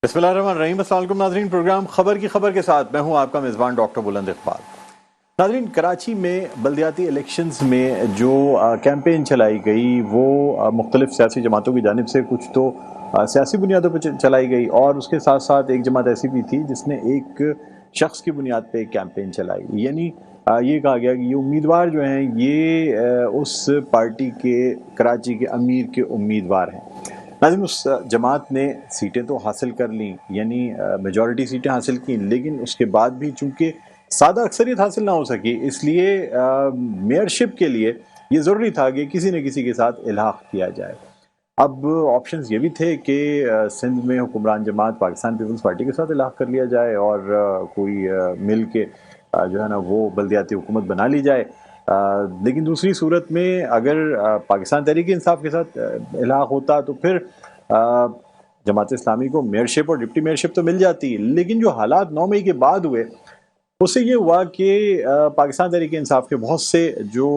بسم اللہ الرحمن الرحیم۔ السلام علیکم ناظرین، پروگرام خبر کی خبر کے ساتھ میں ہوں آپ کا میزبان ڈاکٹر بلند اقبال۔ ناظرین، کراچی میں بلدیاتی الیکشنز میں جو کیمپین چلائی گئی وہ مختلف سیاسی جماعتوں کی جانب سے کچھ تو سیاسی بنیادوں پہ چلائی گئی، اور اس کے ساتھ ساتھ ایک جماعت ایسی بھی تھی جس نے ایک شخص کی بنیاد پہ ایک کیمپین چلائی، یعنی یہ کہا گیا کہ یہ امیدوار جو ہیں یہ اس پارٹی کے کراچی کے امیر کے امیدوار ہیں۔ ناظرین، اس جماعت نے سیٹیں تو حاصل کر لیں، یعنی میجورٹی سیٹیں حاصل کی، لیکن اس کے بعد بھی چونکہ سادہ اکثریت حاصل نہ ہو سکی، اس لیے میئرشپ کے لیے یہ ضروری تھا کہ کسی نہ کسی کے ساتھ الحاق کیا جائے۔ اب آپشنز یہ بھی تھے کہ سندھ میں حکمران جماعت پاکستان پیپلز پارٹی کے ساتھ الحاق کر لیا جائے اور کوئی مل کے جو ہے نا وہ بلدیاتی حکومت بنا لی جائے، لیکن دوسری صورت میں اگر پاکستان تحریک انصاف کے ساتھ الحاق ہوتا تو پھر جماعت اسلامی کو میئرشپ اور ڈپٹی میئرشپ تو مل جاتی، لیکن جو حالات 9 مئی کے بعد ہوئے اس سے یہ ہوا کہ پاکستان تحریک انصاف کے بہت سے جو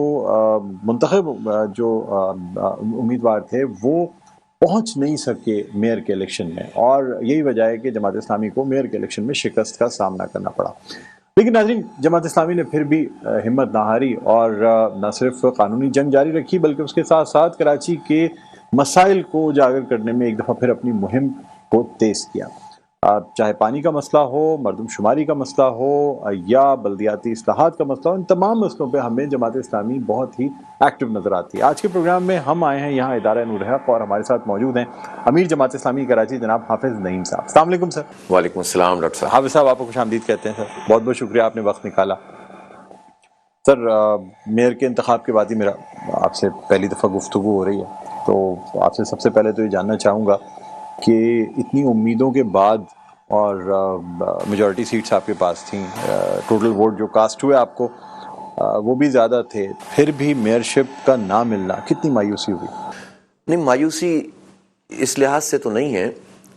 منتخب جو امیدوار تھے وہ پہنچ نہیں سکے میئر کے الیکشن میں، اور یہی وجہ ہے کہ جماعت اسلامی کو میئر کے الیکشن میں شکست کا سامنا کرنا پڑا۔ لیکن ناظرین، جماعت اسلامی نے پھر بھی ہمت نہ ہاری اور نہ صرف قانونی جنگ جاری رکھی بلکہ اس کے ساتھ ساتھ کراچی کے مسائل کو اجاگر کرنے میں ایک دفعہ پھر اپنی مہم کو تیز کیا، چاہے پانی کا مسئلہ ہو، مردم شماری کا مسئلہ ہو یا بلدیاتی اصلاحات کا مسئلہ ہو، ان تمام مسئلوں پہ ہمیں جماعت اسلامی بہت ہی ایکٹیو نظر آتی ہے۔ آج کے پروگرام میں ہم آئے ہیں یہاں ادارہ نور حق، اور ہمارے ساتھ موجود ہیں امیر جماعت اسلامی کراچی جناب حافظ نعیم صاحب۔ السلام علیکم سر۔ وعلیکم السلام ڈاکٹر صاحب۔ حافظ صاحب، آپ کو خوش آمدید کہتے ہیں سر، بہت بہت شکریہ آپ نے وقت نکالا۔ سر، میئر کے انتخاب کے بعد ہی میرا آپ سے پہلی دفعہ گفتگو ہو رہی ہے، تو آپ سے سب سے پہلے تو یہ جاننا چاہوں گا کہ اتنی امیدوں کے بعد اور میجورٹی سیٹس آپ کے پاس تھیں، ٹوٹل ووٹ جو کاسٹ ہوئے آپ کو وہ بھی زیادہ تھے، پھر بھی میئرشپ کا نہ ملنا کتنی مایوسی ہوئی؟ نہیں، مایوسی اس لحاظ سے تو نہیں ہے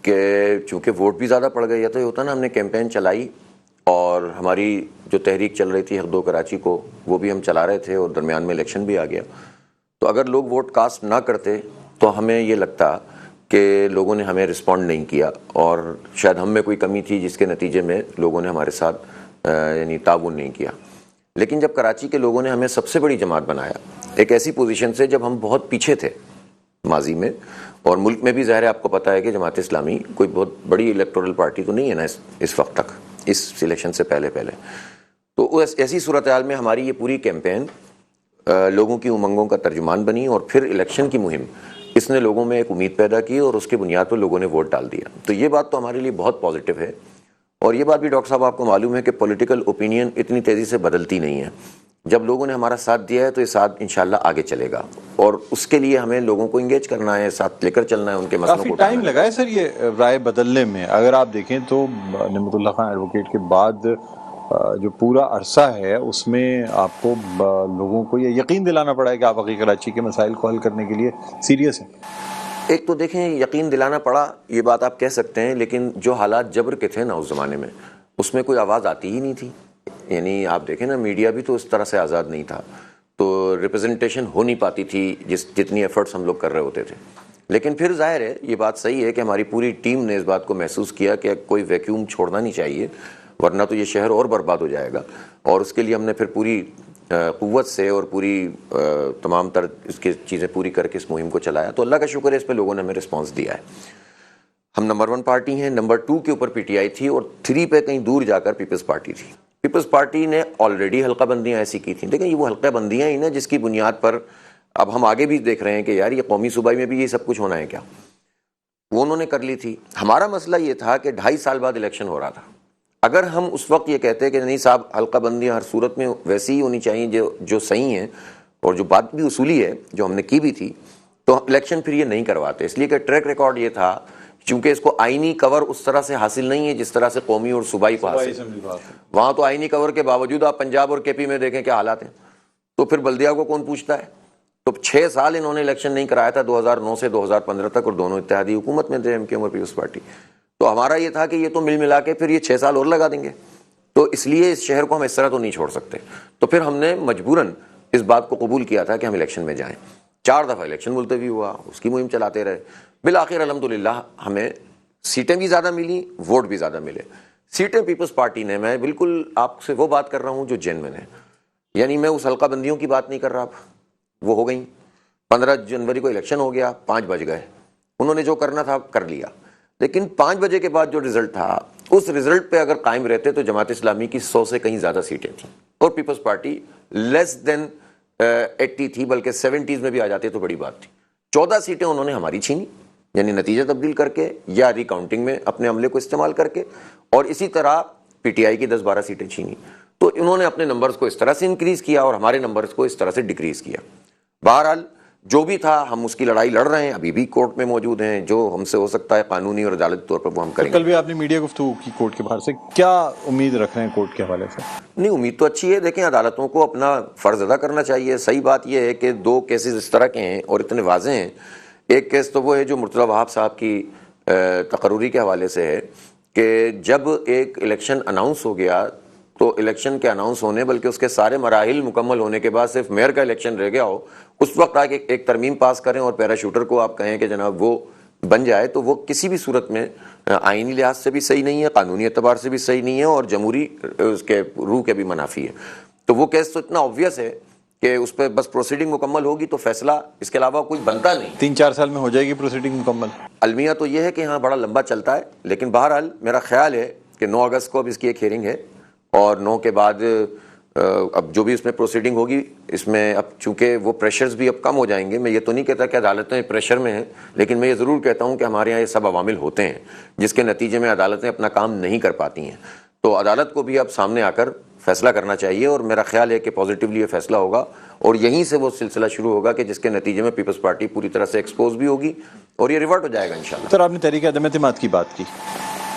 کہ چونکہ ووٹ بھی زیادہ پڑ گئے، یا تو یہ ہوتا نا ہم نے کیمپین چلائی اور ہماری جو تحریک چل رہی تھی حق دو کراچی کو وہ بھی ہم چلا رہے تھے، اور درمیان میں الیکشن بھی آ گیا، تو اگر لوگ ووٹ کاسٹ نہ کرتے تو ہمیں یہ لگتا کہ لوگوں نے ہمیں رسپونڈ نہیں کیا، اور شاید ہم میں کوئی کمی تھی جس کے نتیجے میں لوگوں نے ہمارے ساتھ یعنی تعاون نہیں کیا۔ لیکن جب کراچی کے لوگوں نے ہمیں سب سے بڑی جماعت بنایا ایک ایسی پوزیشن سے جب ہم بہت پیچھے تھے ماضی میں، اور ملک میں بھی ظاہر ہے آپ کو پتہ ہے کہ جماعت اسلامی کوئی بہت بڑی الیکٹورل پارٹی تو نہیں ہے نا اس وقت تک، اس الیکشن سے پہلے تو ایسی صورتحال میں ہماری یہ پوری کیمپین لوگوں کی امنگوں کا ترجمان بنی، اور پھر الیکشن کی مہم اس نے لوگوں میں ایک امید پیدا کی اور اس کے بنیاد پر لوگوں نے ووٹ ڈال دیا۔ تو یہ بات تو ہمارے لیے بہت پازیٹیو ہے، اور یہ بات بھی ڈاکٹر صاحب آپ کو معلوم ہے کہ پولیٹیکل اوپینین اتنی تیزی سے بدلتی نہیں ہے، جب لوگوں نے ہمارا ساتھ دیا ہے تو یہ ساتھ انشاءاللہ آگے چلے گا، اور اس کے لیے ہمیں لوگوں کو انگیج کرنا ہے، ساتھ لے کر چلنا ہے، ان کے مسئلوں کافی کو ٹائم لگا ہے سر یہ رائے بدلنے میں۔ اگر آپ دیکھیں تو نعمت اللہ خان ایڈوکیٹ کے بعد جو پورا عرصہ ہے اس میں آپ کو لوگوں کو یہ یقین دلانا پڑا ہے کہ آپ حقیقی کراچی کے مسائل کو حل کرنے کے لیے سیریس ہیں۔ ایک تو دیکھیں یقین دلانا پڑا، یہ بات آپ کہہ سکتے ہیں، لیکن جو حالات جبر کے تھے نا اس زمانے میں، اس میں کوئی آواز آتی ہی نہیں تھی، یعنی آپ دیکھیں نا میڈیا بھی تو اس طرح سے آزاد نہیں تھا، تو ریپرزنٹیشن ہو نہیں پاتی تھی جتنی ایفرٹس ہم لوگ کر رہے ہوتے تھے۔ لیکن پھر ظاہر ہے یہ بات صحیح ہے کہ ہماری پوری ٹیم نے اس بات کو محسوس کیا کہ کوئی ویکیوم چھوڑنا نہیں چاہیے، ورنہ تو یہ شہر اور برباد ہو جائے گا، اور اس کے لیے ہم نے پھر پوری قوت سے اور پوری تمام تر اس کی چیزیں پوری کر کے اس مہم کو چلایا۔ تو اللہ کا شکر ہے اس پہ لوگوں نے ہمیں رسپانس دیا ہے۔ ہم نمبر 1 پارٹی ہیں، نمبر 2 کے اوپر پی ٹی آئی تھی، اور 3 پہ کہیں دور جا کر پیپلز پارٹی تھی۔ پیپلز پارٹی نے آلریڈی حلقہ بندیاں ایسی کی تھیں، دیکھیں یہ وہ حلقہ بندیاں ہی نا جس کی بنیاد پر اب ہم آگے بھی دیکھ رہے ہیں کہ یار یہ قومی صوبائی میں بھی یہ سب کچھ ہونا ہے کیا، وہ انہوں نے کر لی تھی۔ ہمارا مسئلہ یہ تھا کہ 2.5 سال بعد الیکشن ہو رہا تھا، اگر ہم اس وقت یہ کہتے کہ نہیں صاحب حلقہ بندیاں ہر صورت میں ویسی ہی ہونی چاہیے جو صحیح ہیں، اور جو بات بھی اصولی ہے جو ہم نے کی بھی تھی، تو الیکشن پھر یہ نہیں کرواتے، اس لیے کہ ٹریک ریکارڈ یہ تھا چونکہ اس کو آئینی کور اس طرح سے حاصل نہیں ہے جس طرح سے قومی اور صوبائی کو حاصل ہے۔ وہاں تو آئینی کور کے باوجود آپ پنجاب اور کے پی میں دیکھیں کیا حالات ہیں، تو پھر بلدیہ کو کون پوچھتا ہے؟ تو 6 سال انہوں نے الیکشن نہیں کرایا تھا، 2009 سے 2015 تک، اور دونوں اتحادی حکومت میں تھے، ایم کیو اور پیپلز پارٹی۔ تو ہمارا یہ تھا کہ یہ تو مل ملا کے پھر یہ 6 سال اور لگا دیں گے، تو اس لیے اس شہر کو ہم اس طرح تو نہیں چھوڑ سکتے، تو پھر ہم نے مجبوراً اس بات کو قبول کیا تھا کہ ہم الیکشن میں جائیں۔ 4 دفعہ الیکشن ملتوی ہوا، اس کی مہم چلاتے رہے، بالآخر الحمدللہ ہمیں سیٹیں بھی زیادہ ملی, ووٹ بھی زیادہ ملے. سیٹیں پیپلز پارٹی نے, میں بالکل آپ سے وہ بات کر رہا ہوں جو جینوئن ہے, یعنی میں اس حلقہ بندیوں کی بات نہیں کر رہا, وہ ہو گئیں. 15 جنوری کو الیکشن ہو گیا, 5 بج گئے, انہوں نے جو کرنا تھا کر لیا. لیکن 5 بجے کے بعد جو رزلٹ تھا, اس رزلٹ پہ اگر قائم رہتے تو جماعت اسلامی کی 100 سے کہیں زیادہ سیٹیں تھیں, اور پیپلز پارٹی لیس دین 80 تھی, بلکہ 70s میں بھی آ جاتے تو بڑی بات تھی. 14 سیٹیں انہوں نے ہماری چھینی, یعنی نتیجہ تبدیل کر کے یا ریکاؤنٹنگ میں اپنے عملے کو استعمال کر کے, اور اسی طرح پی ٹی آئی کی 10-12 سیٹیں چھینی. تو انہوں نے اپنے نمبرز کو اس طرح سے انکریز کیا اور ہمارے نمبرز کو اس طرح سے ڈیکریز کیا. بہرحال جو بھی تھا, ہم اس کی لڑائی لڑ رہے ہیں, ابھی بھی کورٹ میں موجود ہیں, جو ہم سے ہو سکتا ہے قانونی اور عدالتی طور پر وہ ہم کریں گے. کل بھی آپ نے میڈیا گفتگو کی کورٹ کے باہر سے, کیا امید رکھ رہے ہیں کورٹ کے حوالے سے؟ نہیں, امید تو اچھی ہے. دیکھیں, عدالتوں کو اپنا فرض ادا کرنا چاہیے. صحیح بات یہ ہے کہ 2 کیسز اس طرح کے ہیں اور اتنے واضح ہیں. ایک کیس تو وہ ہے جو مرتضی وہاب صاحب کی تقرری کے حوالے سے ہے کہ جب ایک الیکشن اناؤنس ہو گیا تو الیکشن کے اناؤنس ہونے بلکہ اس کے سارے مراحل مکمل ہونے کے بعد صرف میئر کا الیکشن رہ گیا ہو, اس وقت آ کے ایک ترمیم پاس کریں اور پیراشوٹر کو آپ کہیں کہ جناب وہ بن جائے, تو وہ کسی بھی صورت میں آئینی لحاظ سے بھی صحیح نہیں ہے, قانونی اعتبار سے بھی صحیح نہیں ہے, اور جمہوری اس کے روح کے بھی منافی ہے. تو وہ کیس تو اتنا obvious ہے کہ اس پہ بس پروسیڈنگ مکمل ہوگی تو فیصلہ, اس کے علاوہ کوئی بنتا نہیں. 3-4 سال میں ہو جائے گی پروسیڈنگ مکمل. المیہ تو یہ ہے کہ ہاں بڑا لمبا چلتا ہے, لیکن بہرحال میرا خیال ہے کہ 9 اگست کو اب اس کی ایک ہیئرنگ ہے, اور 9 کے بعد اب جو بھی اس میں پروسیڈنگ ہوگی, اس میں اب چونکہ وہ پریشرز بھی اب کم ہو جائیں گے. میں یہ تو نہیں کہتا کہ عدالتیں پریشر میں ہیں, لیکن میں یہ ضرور کہتا ہوں کہ ہمارے یہاں یہ سب عوامل ہوتے ہیں جس کے نتیجے میں عدالتیں اپنا کام نہیں کر پاتی ہیں. تو عدالت کو بھی اب سامنے آ کر فیصلہ کرنا چاہیے, اور میرا خیال ہے کہ پازیٹیولی یہ فیصلہ ہوگا, اور یہیں سے وہ سلسلہ شروع ہوگا کہ جس کے نتیجے میں پیپلز پارٹی پوری طرح سے ایکسپوز بھی ہوگی اور یہ ریورٹ ہو جائے گا انشاءاللہ. سر, آپ نے تحریک عدم اعتماد کی بات کی,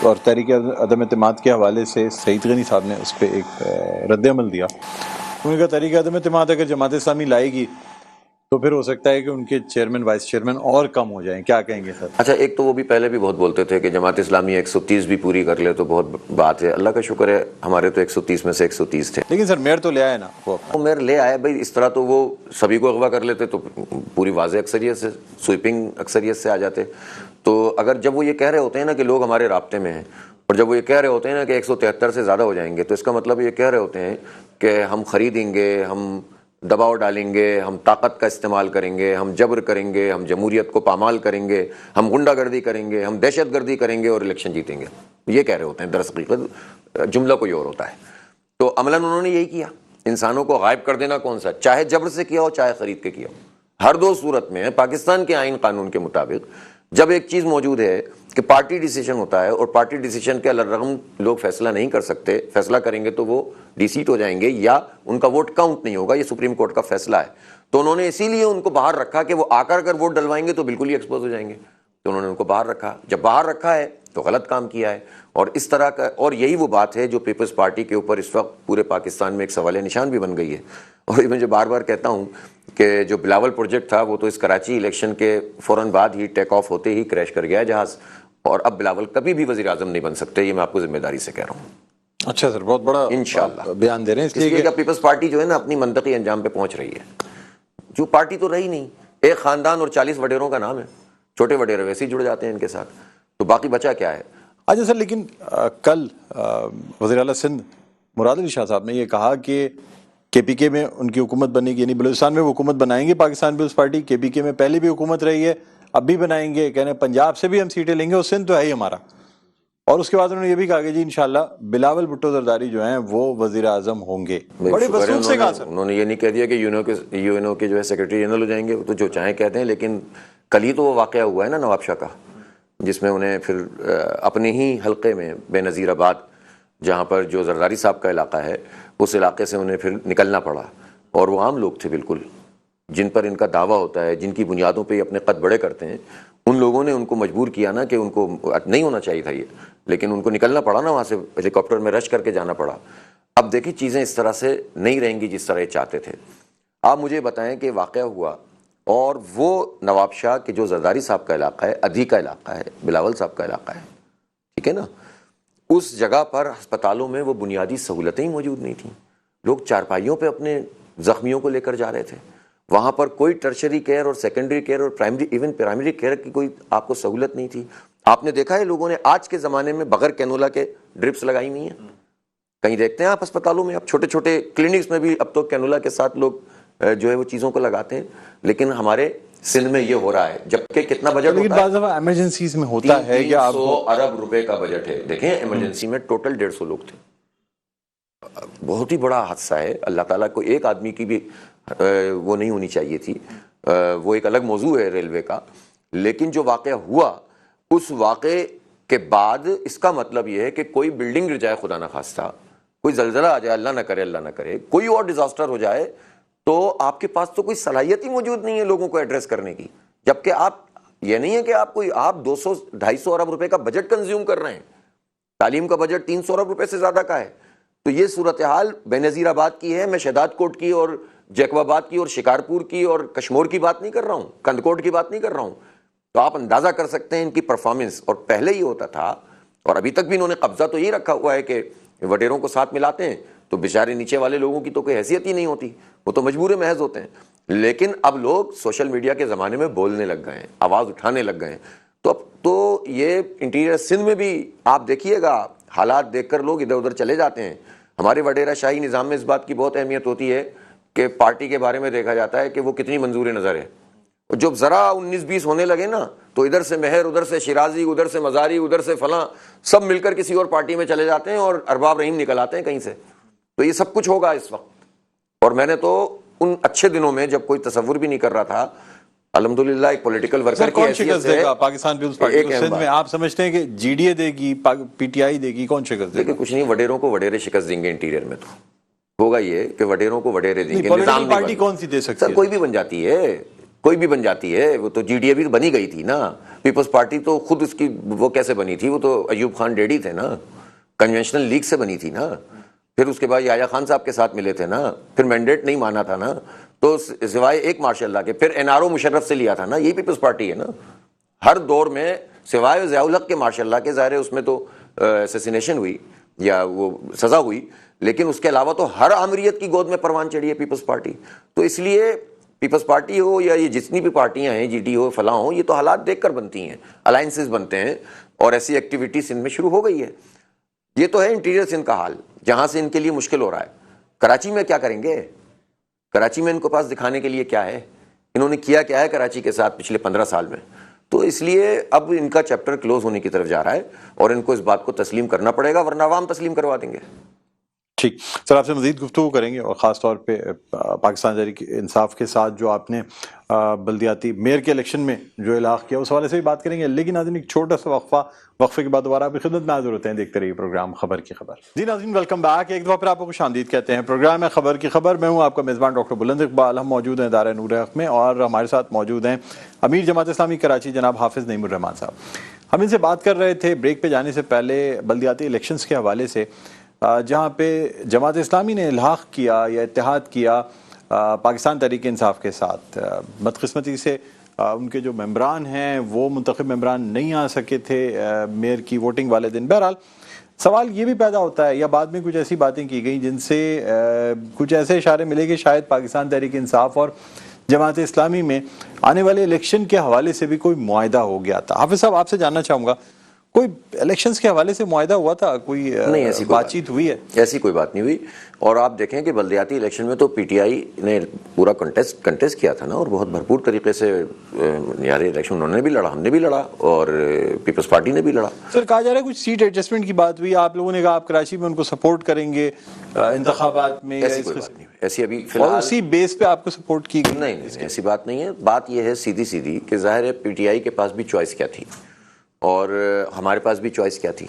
اور تحریک عدم اعتماد کے حوالے سے سعید غنی صاحب نے اس پہ ایک رد عمل دیا. انہوں نے کہا تحریک عدم اعتماد اگر جماعت اسلامی لائے گی تو پھر ہو سکتا ہے کہ ان کے چیئرمین وائس چیئرمین اور کم ہو جائیں. کیا کہیں گے سر؟ اچھا, ایک تو وہ بھی پہلے بھی بہت بولتے تھے کہ جماعت اسلامی 130 بھی پوری کر لے تو بہت بات ہے. اللہ کا شکر ہے ہمارے تو 130 میں سے 130 تھے. لیکن سر میئر تو لے آئے نا, وہ میئر لے آئے بھائی, اس طرح تو وہ سبھی کو اغوا کر لیتے تو پوری واضح اکثریت سے, سویپنگ اکثریت سے آ جاتے. تو اگر جب وہ یہ کہہ رہے ہوتے ہیں نا کہ لوگ ہمارے رابطے میں ہیں, اور جب وہ یہ کہہ رہے ہوتے ہیں نا کہ 173 سے زیادہ ہو جائیں گے, تو اس کا مطلب یہ کہہ رہے ہوتے ہیں کہ ہم خریدیں گے, ہم دباؤ ڈالیں گے, ہم طاقت کا استعمال کریں گے, ہم جبر کریں گے, ہم جمہوریت کو پامال کریں گے, ہم غنڈہ گردی کریں گے, ہم دہشت گردی کریں گے اور الیکشن جیتیں گے. یہ کہہ رہے ہوتے ہیں. دراصل جملہ کوئی اور ہوتا ہے. تو عملاً انہوں نے یہی کیا. انسانوں کو غائب کر دینا کون سا, چاہے جبر سے کیا ہو چاہے خرید کے کیا ہو, ہر 2 صورت میں پاکستان کے آئین قانون کے مطابق جب ایک چیز موجود ہے کہ پارٹی ڈیسیشن ہوتا ہے, اور پارٹی ڈیسیشن کے الرغم لوگ فیصلہ نہیں کر سکتے, فیصلہ کریں گے تو وہ ڈی سیٹ ہو جائیں گے یا ان کا ووٹ کاؤنٹ نہیں ہوگا, یہ سپریم کورٹ کا فیصلہ ہے. تو انہوں نے اسی لیے ان کو باہر رکھا کہ وہ آ کر اگر ووٹ ڈلوائیں گے تو بالکل ہی ایکسپوز ہو جائیں گے. تو انہوں نے ان کو باہر رکھا. جب باہر رکھا ہے تو غلط کام کیا ہے, اور اس طرح کا, اور یہی وہ بات ہے جو پیپلز پارٹی کے اوپر اس وقت پورے پاکستان میں ایک سوال نشان بھی بن گئی ہے. اور یہ میں جو بار بار کہتا ہوں کہ جو بلاول پروجیکٹ تھا وہ تو اس کراچی الیکشن کے فوراً بعد ہی ٹیک آف ہوتے ہی کریش کر گیا جہاز, اور اب بلاول کبھی بھی وزیر اعظم نہیں بن سکتے. یہ میں آپ کو ذمہ داری سے کہہ رہا ہوں. اچھا سر, بہت بڑا انشاءاللہ بیان دے رہے ہیں, اس لیے کہ پیپلز پارٹی جو ہے نا اپنی منطقی انجام پہ پہنچ رہی ہے. جو پارٹی تو رہی نہیں, ایک خاندان اور 40 وڈیروں کا نام ہے, چھوٹے وڈیرے ویسے ہی جڑ جاتے ہیں ان کے ساتھ, تو باقی بچا کیا ہے. اچھا سر, لیکن کل وزیر اعلیٰ سندھ مراد علی شاہ صاحب نے یہ کہا کہ پی کے میں ان کی حکومت بنے گی, یعنی بلوچستان میں وہ حکومت بنائیں گے پاکستان پیپلز پارٹی. پی کے میں پہلے بھی حکومت رہی ہے, اب بھی بنائیں گے. کہنے پنجاب سے بھی ہم سیٹیں لیں گے, اور سندھ تو ہے ہی ہمارا. اور اس کے بعد انہوں نے یہ بھی کہا کہ جی انشاءاللہ بلاول بھٹو زرداری جو ہیں وہ وزیر اعظم ہوں گے. بڑے وسوخ سے کہا سر. انہوں نے یہ نہیں کہہ دیا کہ یو این او کے جو ہے سیکرٹری جنرل ہو جائیں گے, تو جو چاہیں کہتے ہیں. لیکن کل ہی تو وہ واقعہ ہوا ہے نا نواب شاہ کا, جس میں انہیں پھر اپنے ہی حلقے میں بے نظیر آباد, جہاں پر جو زرداری صاحب کا علاقہ ہے, اس علاقے سے انہیں پھر نکلنا پڑا. اور وہ عام لوگ تھے بالکل, جن پر ان کا دعویٰ ہوتا ہے, جن کی بنیادوں پہ یہ اپنے قد بڑے کرتے ہیں. ان لوگوں نے ان کو مجبور کیا نا کہ ان کو نہیں ہونا چاہیے تھا یہ, لیکن ان کو نکلنا پڑا نا وہاں سے, ہیلی کاپٹر میں رش کر کے جانا پڑا. اب دیکھیں چیزیں اس طرح سے نہیں رہیں گی جس طرح یہ چاہتے تھے. آپ مجھے بتائیں کہ واقعہ ہوا, اور وہ نواب شاہ کے جو زرداری صاحب کا علاقہ ہے, ادھی کا علاقہ ہے, بلاول صاحب کا علاقہ ہے, ٹھیک ہے نا, اس جگہ پر ہسپتالوں میں وہ بنیادی سہولتیں ہی موجود نہیں تھیں. لوگ چارپائیوں پہ اپنے زخمیوں کو لے کر جا رہے تھے. وہاں پر کوئی ٹرشری کیئر اور سیکنڈری کیئر اور پرائمری کیئر کی کوئی آپ کو سہولت نہیں تھی. آپ نے دیکھا ہے لوگوں نے آج کے زمانے میں بغیر کینولا کے ڈرپس لگائی ہوئی ہیں. کہیں دیکھتے ہیں آپ اسپتالوں میں، اب چھوٹے چھوٹے کلینکس میں بھی اب تو کینولا کے ساتھ لوگ جو ہے وہ چیزوں کو لگاتے ہیں. لیکن ہمارے سندھ میں یہ ہو رہا ہے، جبکہ کتنا بجٹ لیکن ہوتا ہے؟ بعض دفعہ ایمرجنسیز میں ہوتا ہے کہ آپ 300 ارب روپے کا بجٹ ہے. دیکھیں ایمرجنسی میں ٹوٹل 150 لوگ تھے. بہت ہی بڑا حادثہ ہے. اللہ تعالیٰ کو ایک آدمی کی بھی وہ نہیں ہونی چاہیے تھی، وہ ایک الگ موضوع ہے ریلوے کا. لیکن جو واقعہ ہوا، اس واقعے کے بعد اس کا مطلب یہ ہے کہ کوئی بلڈنگ گر جائے خدا نہ خواستہ، کوئی زلزلہ آ جائے اللہ نہ کرے، کوئی اور ڈیزاسٹر ہو جائے، تو آپ کے پاس تو کوئی صلاحیت ہی موجود نہیں ہے لوگوں کو ایڈریس کرنے کی. جبکہ آپ یہ نہیں ہے کہ آپ 200-250 ارب روپے کا بجٹ کنزیوم کر رہے ہیں. تعلیم کا بجٹ 300 ارب روپے سے زیادہ کا ہے. تو یہ صورتحال بے نظیر آباد کی ہے. میں شہداد کوٹ کی اور جیکب آباد کی اور شکارپور کی اور کشمور کی بات نہیں کر رہا ہوں، کندکوٹ کی بات نہیں کر رہا ہوں. تو آپ اندازہ کر سکتے ہیں ان کی پرفارمنس. اور پہلے یہ ہوتا تھا، اور ابھی تک بھی انہوں نے قبضہ تو یہی رکھا ہوا ہے کہ وڈیروں کو ساتھ ملاتے ہیں تو بیچارے نیچے والے لوگوں کی تو کوئی حیثیت ہی نہیں ہوتی، وہ تو مجبور محض ہوتے ہیں. لیکن اب لوگ سوشل میڈیا کے زمانے میں بولنے لگ گئے ہیں، آواز اٹھانے لگ گئے ہیں. تو اب تو یہ انٹیریئر سندھ میں بھی آپ دیکھیے گا، حالات دیکھ کر لوگ ادھر ادھر چلے جاتے ہیں. ہمارے وڈیرا شاہی نظام میں اس بات کی بہت اہمیت ہوتی ہے کہ پارٹی کے بارے میں دیکھا جاتا ہے کہ وہ کتنی منظور نظر ہے. جب ذرا 19-20 ہونے لگے نا، تو ادھر سے مہر، ادھر سے شیرازی، ادھر سے مزاری، ادھر سے فلاں، سب مل کر کسی اور پارٹی میں چلے جاتے ہیں اور ارباب رحیم نکل آتے ہیں کہیں سے. تو یہ سب کچھ ہوگا اس وقت. اور میں نے تو ان اچھے دنوں میں جب کوئی تصور بھی نہیں کر رہا تھا، الحمدللہ ایک پولیٹیکل ورکر کی کون حیثیت شکست سے دے گا پاکستان پیپلز پارٹی ایک کو اہم سندھ میں؟ بات. آپ سمجھتے ہیں کہ جی ڈی اے دے گی، پی ٹی آئی دے گی، کون شکست دے گا؟ دیکھیں کچھ نہیں، وڈیروں کو وڈیرے شکست دیں گے. انٹیریئر میں تو ہوگا یہ کہ وڈیروں کو وڈیرے دیں گے. پولیٹیکل نظام پارٹی کون سی دے سکتی سر ہے؟ کوئی بھی بن جاتی ہے، کوئی بھی بن جاتی ہے. وہ تو جی ڈی اے بھی بنی گئی تھی نا. پیپلز پارٹی تو خود اس کی وہ کیسے بنی تھی؟ وہ تو ایوب خان ڈیڈی تھے نا، کنونشنل لیگ سے بنی تھی نا. پھر اس کے بعد یحییٰ خان صاحب کے ساتھ ملے تھے نا، پھر مینڈیٹ نہیں مانا تھا نا. تو سوائے ایک ماشاء اللہ کے پھر این آر او مشرف سے لیا تھا نا. یہی پیپلز پارٹی ہے نا. ہر دور میں سوائے ضیاء الحق کے ماشاء اللہ کے، ظاہر ہے اس میں تو اسیسینیشن ہوئی یا وہ سزا ہوئی، لیکن اس کے علاوہ تو ہر آمریت کی گود میں پروان چڑھی ہے پیپلز پارٹی. تو اس لیے پیپلز پارٹی ہو یا یہ جتنی بھی پارٹیاں ہیں، جی ڈی ہو، فلاں ہو، یہ تو حالات دیکھ کر بنتی ہیں، الائنسز بنتے ہیں. اور ایسی ایکٹیویٹی سندھ میں شروع ہو گئی ہے. یہ تو ہے انٹیریئر سندھ کا حال، جہاں سے ان کے لیے مشکل ہو رہا ہے. کراچی میں کیا کریں گے؟ کراچی میں ان کو پاس دکھانے کے لیے کیا ہے؟ انہوں نے کیا ہے کراچی کے ساتھ پچھلے 15 سال میں؟ تو اس لیے اب ان کا چیپٹر کلوز ہونے کی طرف جا رہا ہے، اور ان کو اس بات کو تسلیم کرنا پڑے گا، ورنہ عوام تسلیم کروا دیں گے. ٹھیک سر، آپ سے مزید گفتگو کریں گے، اور خاص طور پہ پاکستان تحریک انصاف کے ساتھ جو آپ نے بلدیاتی میئر کے الیکشن میں جو الاغ کیا اس حوالے سے بھی بات کریں گے. لیکن ناظرین ایک چھوٹا سا وقفے کے بعد دوبارہ آپ کی خدمت میں حاضر ہوتے ہیں. دیکھتے رہیے پروگرام خبر کی خبر. جی ناظرین، ویلکم بیک. ایک دفعہ پھر آپ کو خوش آمدید کہتے ہیں. پروگرام ہے خبر کی خبر. میں ہوں آپ کا میزبان ڈاکٹر بلند اقبال. ہم موجود ہیں ادارہ نور حق میں، اور ہمارے ساتھ موجود ہیں امیر جماعت اسلامی کراچی جناب حافظ نعیم الرحمان صاحب. ہم ان سے بات کر رہے تھے بریک پہ جانے سے پہلے بلدیاتی الیکشنز کے حوالے سے، جہاں پہ جماعت اسلامی نے الحاق کیا یا اتحاد کیا پاکستان تحریک انصاف کے ساتھ. بدقسمتی سے ان کے جو ممبران ہیں وہ منتخب ممبران نہیں آ سکے تھے میئر کی ووٹنگ والے دن. بہرحال سوال یہ بھی پیدا ہوتا ہے، یا بعد میں کچھ ایسی باتیں کی گئیں جن سے کچھ ایسے اشارے ملے کہ شاید پاکستان تحریک انصاف اور جماعت اسلامی میں آنے والے الیکشن کے حوالے سے بھی کوئی معاہدہ ہو گیا تھا. حافظ صاحب، آپ سے جاننا چاہوں گا، کوئی الیکشنز کے حوالے سے معاہدہ ہوا تھا؟ کوئی نہیں، ایسی بات چیت ہوئی ہے؟ ایسی کوئی بات نہیں ہوئی. اور آپ دیکھیں کہ بلدیاتی الیکشن میں تو پی ٹی آئی نے پورا کنٹیسٹ کیا تھا نا، اور بہت بھرپور طریقے سے یار الیکشن انہوں نے بھی لڑا، ہم نے بھی لڑا، اور پیپلز پارٹی نے بھی لڑا. سر کہا جا رہا ہے کچھ سیٹ ایڈجسٹمنٹ کی بات ہوئی، آپ لوگوں نے کہا آپ کراچی میں ان کو سپورٹ کریں گے انتخابات میں، ایسی کوئی بات نہیں ہوئی. ایسی ابھی فی الحال اسی بیس پہ آپ کو سپورٹ کی گئی؟ نہیں، ایسی بات نہیں ہے. بات یہ ہے سیدھی کہ ظاہر ہے پی ٹی آئی کے پاس بھی چوائس کیا تھی، اور ہمارے پاس بھی چوائس کیا تھی.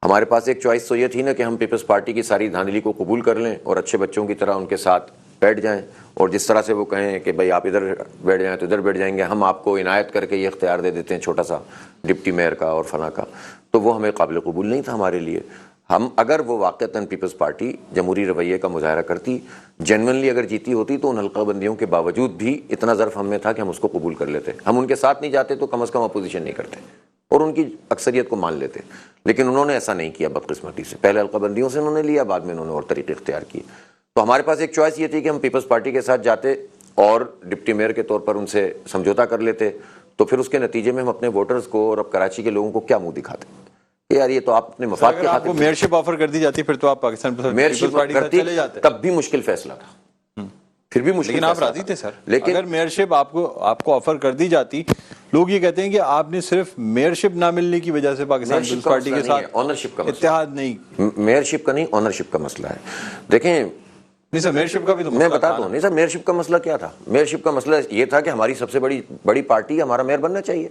ہمارے پاس ایک چوائس تو یہ تھی نا کہ ہم پیپلز پارٹی کی ساری دھاندلی کو قبول کر لیں اور اچھے بچوں کی طرح ان کے ساتھ بیٹھ جائیں، اور جس طرح سے وہ کہیں کہ بھائی آپ ادھر بیٹھ جائیں تو ادھر بیٹھ جائیں گے، ہم آپ کو عنایت کر کے یہ اختیار دے دیتے ہیں چھوٹا سا ڈپٹی میئر کا اور فلاں کا. تو وہ ہمیں قابل قبول نہیں تھا ہمارے لیے. ہم اگر وہ واقعتاً پیپلز پارٹی جمہوری رویے کا مظاہرہ کرتی، جینونلی اگر جیتی ہوتی، تو ان حلقہ بندیوں کے باوجود بھی اتنا ظرف ہم میں تھا کہ ہم اس کو قبول کر لیتے. ہم ان کے ساتھ نہیں جاتے تو کم از کم اپوزیشن نہیں کرتے اور ان کی اکثریت کو مان لیتے. لیکن انہوں نے ایسا نہیں کیا بدقسمتی سے. پہلے حلقہ بندیوں سے انہوں نے لیا، بعد میں انہوں نے اور طریقے اختیار کیے. تو ہمارے پاس ایک چوائس یہ تھی کہ ہم پیپلز پارٹی کے ساتھ جاتے اور ڈپٹی میئر کے طور پر ان سے سمجھوتا کر لیتے، تو پھر اس کے نتیجے میں ہم اپنے ووٹرز کو اور اب کراچی کے لوگوں کو کیا منہ دکھاتے ہیں کہ یار یہ تو آپ اپنے مفاد اگر کے آپ کو خاطر میئرشپ آفر کر دی جاتی پھر تو آپ پاکستان پیپلز پارٹی کے ساتھ چلے جاتے، تب بھی مشکل فیصلہ تھا، پھر بھی مشکل لیکن آپ فیصلہ راضی تھا۔ تھے سر؟ لیکن اگر میئرشپ آپ کو آفر کر دی جاتی، لوگ یہ کہتے ہیں کہ آپ نے صرف میئرشپ نہ ملنے کی وجہ سے پاکستان پیپلز پارٹی کے ساتھ آنرشپ کا مسئلہ، اتحاد نہیں، میئرشپ کا نہیں آنرشپ کا مسئلہ ہے۔ دیکھیں نہیں سر میئرشپ کا بھی تو میں مسئلہ بتاتا تھا ہوں، نہیں سر میئرشپ کا مسئلہ کیا تھا؟ میئرشپ کا مسئلہ یہ تھا کہ ہماری سب سے بڑی پارٹی ہمارا میئر بننا چاہیے،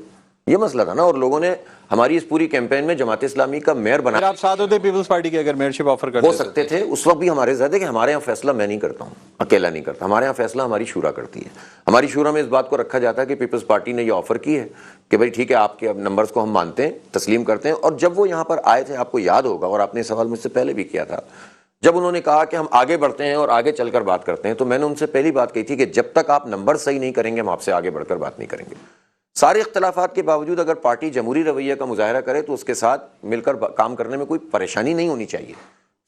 یہ مسئلہ تھا نا، اور لوگوں نے ہماری اس پوری کیمپین میں جماعت اسلامی کا میئر بنا، پھر آپ ساتھ ہوتے پیپلز پارٹی کے اگر میئرشپ آفر کرتے ہو سکتے تھے اس وقت بھی ہمارے ذات ہے کہ ہمارے یہاں فیصلہ میں نہیں کرتا ہوں، اکیلا نہیں کرتا، ہمارے یہاں فیصلہ ہماری شورا کرتی ہے۔ ہماری شورا میں اس بات کو رکھا جاتا ہے کہ پیپلز پارٹی نے یہ آفر کی ہے کہ بھائی ٹھیک ہے آپ کے نمبرز کو ہم مانتے ہیں، تسلیم کرتے ہیں، اور جب وہ یہاں پر آئے تھے آپ کو یاد ہوگا اور آپ نے سوال مجھ سے پہلے بھی کیا تھا، جب انہوں نے کہا کہ ہم آگے بڑھتے ہیں اور آگے چل کر بات کرتے ہیں، تو میں نے ان سے پہلی بات کہی تھی کہ جب تک آپ نمبر صحیح نہیں کریں گے ہم آپ سے آگے بڑھ کر بات نہیں کریں گے۔ سارے اختلافات کے باوجود اگر پارٹی جمہوری رویہ کا مظاہرہ کرے تو اس کے ساتھ مل کر کام کرنے میں کوئی پریشانی نہیں ہونی چاہیے،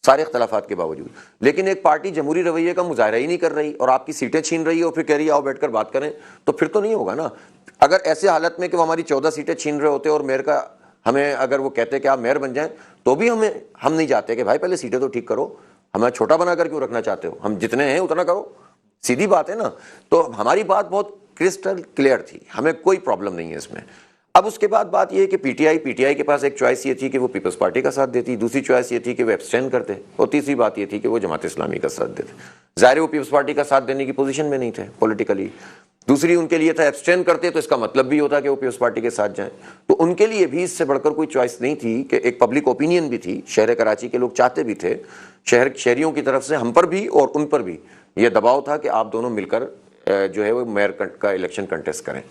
سارے اختلافات کے باوجود۔ لیکن ایک پارٹی جمہوری رویے کا مظاہرہ ہی نہیں کر رہی اور آپ کی سیٹیں چھین رہی ہے اور پھر کہہ رہی ہے آؤ بیٹھ کر بات کریں، تو پھر تو نہیں ہوگا نا۔ اگر ایسے حالت میں کہ وہ ہماری 14 سیٹیں چھین رہے ہوتے اور میئر کا ہمیں اگر وہ کہتے کہ آپ میئر بن جائیں تو بھی ہم نہیں جاتے کہ بھائی پہلے سیٹیں تو ٹھیک کرو، ہمیں چھوٹا بنا کر کیوں رکھنا چاہتے ہو، ہم جتنے ہیں اتنا کرو، سیدھی بات ہے نا۔ تو ہماری بات بہت کرسٹل کلیئر تھی، ہمیں کوئی پرابلم نہیں ہے اس میں۔ اب اس کے بعد بات یہ ہے کہ پی ٹی آئی کے پاس ایک چوائس یہ تھی کہ وہ پیپلز پارٹی کا ساتھ دیتی، دوسری چوائس یہ تھی کہ وہ ایبسٹین کرتے، اور تیسری بات یہ تھی کہ وہ جماعت اسلامی کا ساتھ دیتے۔ ظاہر ہے وہ پیپلز پارٹی کا ساتھ دینے کی پوزیشن میں نہیں تھے پولیٹیکلی، دوسری ان کے لیے تھا ایبسٹین کرتے تو اس کا مطلب بھی ہوتا کہ وہ پیپلز پارٹی کے ساتھ جائیں، تو ان کے لیے بھی اس سے بڑھ کر کوئی چوائس نہیں تھی کہ ایک پبلک اوپینین بھی تھی، شہر کراچی کے لوگ چاہتے بھی تھے، شہریوں کی طرف سے ہم پر بھی اور ان پر بھی یہ دباؤ تھا کہ آپ دونوں مل کر جو ہے وہ میئر کا الیکشن کنٹیسٹ کریں،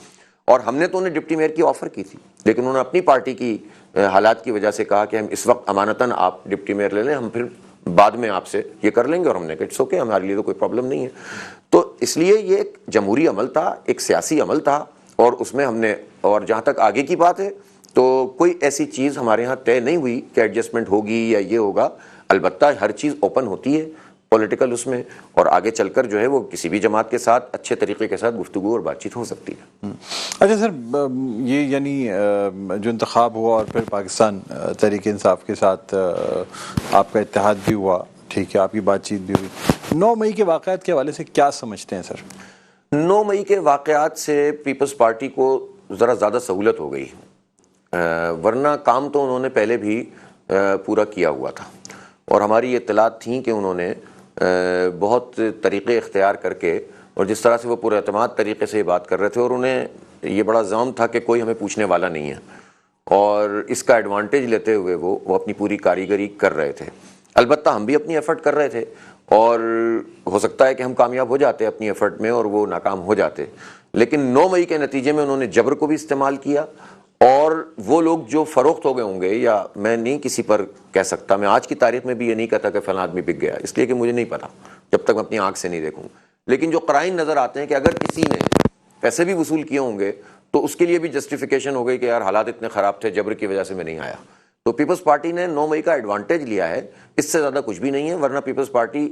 اور ہم نے تو انہیں ڈپٹی میئر کی آفر کی تھی، لیکن انہوں نے اپنی پارٹی کی حالات کی وجہ سے کہا کہ ہم اس وقت امانتاً آپ ڈپٹی میئر لے لیں، ہم پھر بعد میں آپ سے یہ کر لیں گے، اور ہم نے کہا اٹس اوکے، ہمارے لیے تو کوئی پرابلم نہیں ہے۔ تو اس لیے یہ ایک جمہوری عمل تھا، ایک سیاسی عمل تھا، اور اس میں ہم نے، اور جہاں تک آگے کی بات ہے تو کوئی ایسی چیز ہمارے ہاں طے نہیں ہوئی کہ ایڈجسٹمنٹ ہوگی یا یہ ہوگا، البتہ ہر چیز اوپن ہوتی ہے پولیٹیکل اس میں، اور آگے چل کر جو ہے وہ کسی بھی جماعت کے ساتھ اچھے طریقے کے ساتھ گفتگو اور بات چیت ہو سکتی ہے۔ اچھا سر، یہ یعنی جو انتخاب ہوا اور پھر پاکستان تحریک انصاف کے ساتھ آپ کا اتحاد بھی ہوا، ٹھیک ہے، آپ کی بات چیت بھی ہوئی، 9 مئی کے واقعات کے حوالے سے کیا سمجھتے ہیں سر؟ 9 مئی کے واقعات سے پیپلز پارٹی کو ذرا زیادہ سہولت ہو گئی، ورنہ کام تو انہوں نے پہلے بھی پورا کیا ہوا تھا، اور ہماری اطلاعات تھیں کہ انہوں نے بہت طریقے اختیار کر کے، اور جس طرح سے وہ پورے اعتماد طریقے سے یہ بات کر رہے تھے، اور انہیں یہ بڑا زعم تھا کہ کوئی ہمیں پوچھنے والا نہیں ہے، اور اس کا ایڈوانٹیج لیتے ہوئے وہ اپنی پوری کاریگری کر رہے تھے۔ البتہ ہم بھی اپنی ایفرٹ کر رہے تھے، اور ہو سکتا ہے کہ ہم کامیاب ہو جاتے اپنی ایفرٹ میں اور وہ ناکام ہو جاتے، لیکن 9 مئی کے نتیجے میں انہوں نے جبر کو بھی استعمال کیا، اور وہ لوگ جو فروخت ہو گئے ہوں گے، یا میں نہیں کسی پر کہہ سکتا، میں آج کی تاریخ میں بھی یہ نہیں کہتا کہ فلاں آدمی بک گیا، اس لیے کہ مجھے نہیں پتا جب تک میں اپنی آنکھ سے نہیں دیکھوں، لیکن جو قرائن نظر آتے ہیں کہ اگر کسی نے پیسے بھی وصول کیے ہوں گے تو اس کے لیے بھی جسٹیفیکیشن ہو گئی کہ یار حالات اتنے خراب تھے، جبر کی وجہ سے میں نہیں آیا۔ تو پیپلز پارٹی نے 9 مئی کا ایڈوانٹیج لیا ہے، اس سے زیادہ کچھ بھی نہیں ہے، ورنہ پیپلز پارٹی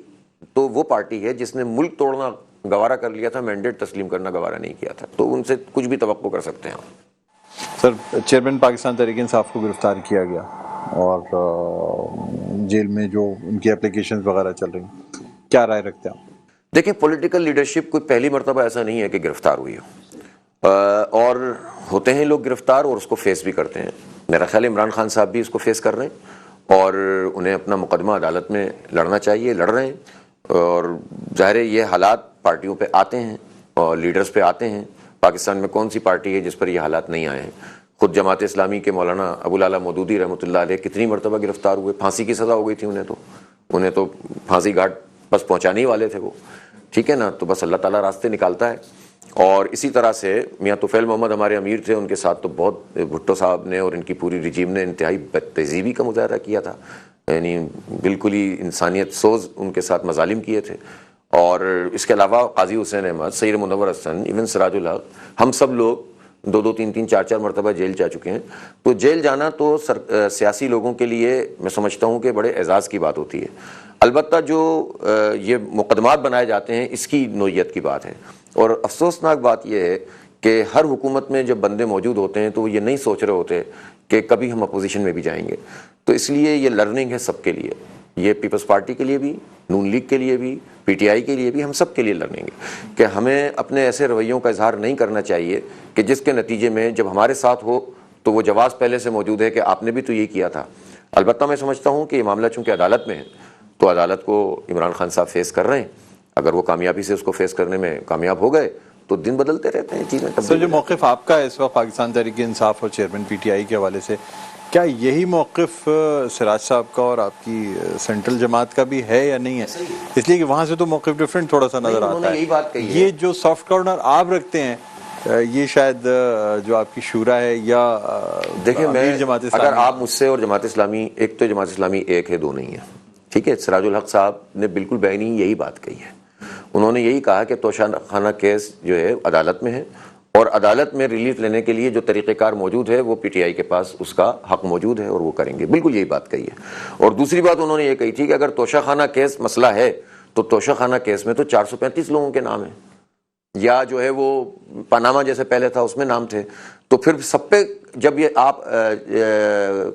تو وہ پارٹی ہے جس نے ملک توڑنا گوارا کر لیا تھا، مینڈیٹ تسلیم کرنا گوارا نہیں کیا تھا، تو ان سے کچھ بھی توقع کر سکتے ہیں۔ سر، چیئرمین پاکستان تحریک انصاف کو گرفتار کیا گیا اور جیل میں جو ان کی اپلیکیشنز وغیرہ چل رہی ہیں، کیا رائے رکھتے ہیں آپ؟ دیکھیں پولیٹیکل لیڈرشپ کوئی پہلی مرتبہ ایسا نہیں ہے کہ گرفتار ہوئی ہو، اور ہوتے ہیں لوگ گرفتار اور اس کو فیس بھی کرتے ہیں۔ میرا خیال ہے عمران خان صاحب بھی اس کو فیس کر رہے ہیں، اور انہیں اپنا مقدمہ عدالت میں لڑنا چاہیے، لڑ رہے ہیں، اور ظاہر ہے یہ حالات پارٹیوں پہ آتے ہیں اور لیڈرز پہ آتے ہیں۔ پاکستان میں کون سی پارٹی ہے جس پر یہ حالات نہیں آئے ہیں؟ خود جماعت اسلامی کے مولانا ابو العلا مودودی رحمۃ اللہ علیہ کتنی مرتبہ گرفتار ہوئے، پھانسی کی سزا ہو گئی تھی انہیں تو پھانسی گھاٹ بس پہنچانے ہی والے تھے وہ، ٹھیک ہے نا، تو بس اللہ تعالیٰ راستے نکالتا ہے۔ اور اسی طرح سے میاں طفیل محمد ہمارے امیر تھے، ان کے ساتھ تو بہت بھٹو صاحب نے اور ان کی پوری رجیم نے انتہائی بد تہذیبی کا مظاہرہ کیا تھا، یعنی بالکل ہی انسانیت سوز ان کے ساتھ مظالم کیے تھے۔ اور اس کے علاوہ قاضی حسین احمد، سید منور حسن، ایون سراج الحق، ہم سب لوگ 2 3 4 مرتبہ جیل جا چکے ہیں۔ تو جیل جانا تو سیاسی لوگوں کے لیے میں سمجھتا ہوں کہ بڑے اعزاز کی بات ہوتی ہے، البتہ جو یہ مقدمات بنائے جاتے ہیں اس کی نوعیت کی بات ہے، اور افسوسناک بات یہ ہے کہ ہر حکومت میں جب بندے موجود ہوتے ہیں تو وہ یہ نہیں سوچ رہے ہوتے کہ کبھی ہم اپوزیشن میں بھی جائیں گے. تو اس لیے یہ لرننگ ہے سب کے لیے, یہ پیپلز پارٹی کے لیے بھی, نون لیگ کے لیے بھی, پی ٹی آئی کے لیے بھی, ہم سب کے لیے لرننگ ہے کہ ہمیں اپنے ایسے رویوں کا اظہار نہیں کرنا چاہیے کہ جس کے نتیجے میں جب ہمارے ساتھ ہو تو وہ جواز پہلے سے موجود ہے کہ آپ نے بھی تو یہ کیا تھا. البتہ میں سمجھتا ہوں کہ یہ معاملہ چونکہ عدالت میں ہے تو عدالت کو عمران خان صاحب فیس کر رہے ہیں. اگر وہ کامیابی سے اس کو فیس کرنے میں کامیاب ہو گئے تو دن بدلتے رہتے ہیں, چیزیں سر جو موقف آپ کا ہے اس وقت پاکستان تحریک انصاف اور چیئرمین پی ٹی آئی کے حوالے سے, کیا یہی موقف سراج صاحب کا اور آپ کی سینٹرل جماعت کا بھی ہے یا نہیں ہے؟ اس لیے کہ وہاں سے تو موقف ڈیفرنٹ تھوڑا سا نظر آتا ہے. یہی بات کہی ہے, یہ جو سافٹ کارنر آپ رکھتے ہیں یہ شاید جو آپ کی شورا ہے یا دیکھیں میں جماعت اسلامی, اگر آپ مجھ سے اور جماعت اسلامی, ایک تو جماعت اسلامی ایک ہے, دو نہیں ہے, ٹھیک ہے. سراج الحق صاحب نے بالکل بیانی یہی بات کہی ہے. انہوں نے یہی کہا کہ توشہ خانہ کیس جو ہے عدالت میں ہے اور عدالت میں ریلیف لینے کے لیے جو طریقہ کار موجود ہے وہ پی ٹی آئی کے پاس اس کا حق موجود ہے اور وہ کریں گے. بالکل یہی بات کہی ہے. اور دوسری بات انہوں نے یہ کہی تھی کہ اگر توشہ خانہ کیس مسئلہ ہے تو توشہ خانہ کیس میں تو 435 لوگوں کے نام ہیں, یا جو ہے وہ پاناما جیسے پہلے تھا اس میں نام تھے, تو پھر سب پہ جب یہ آپ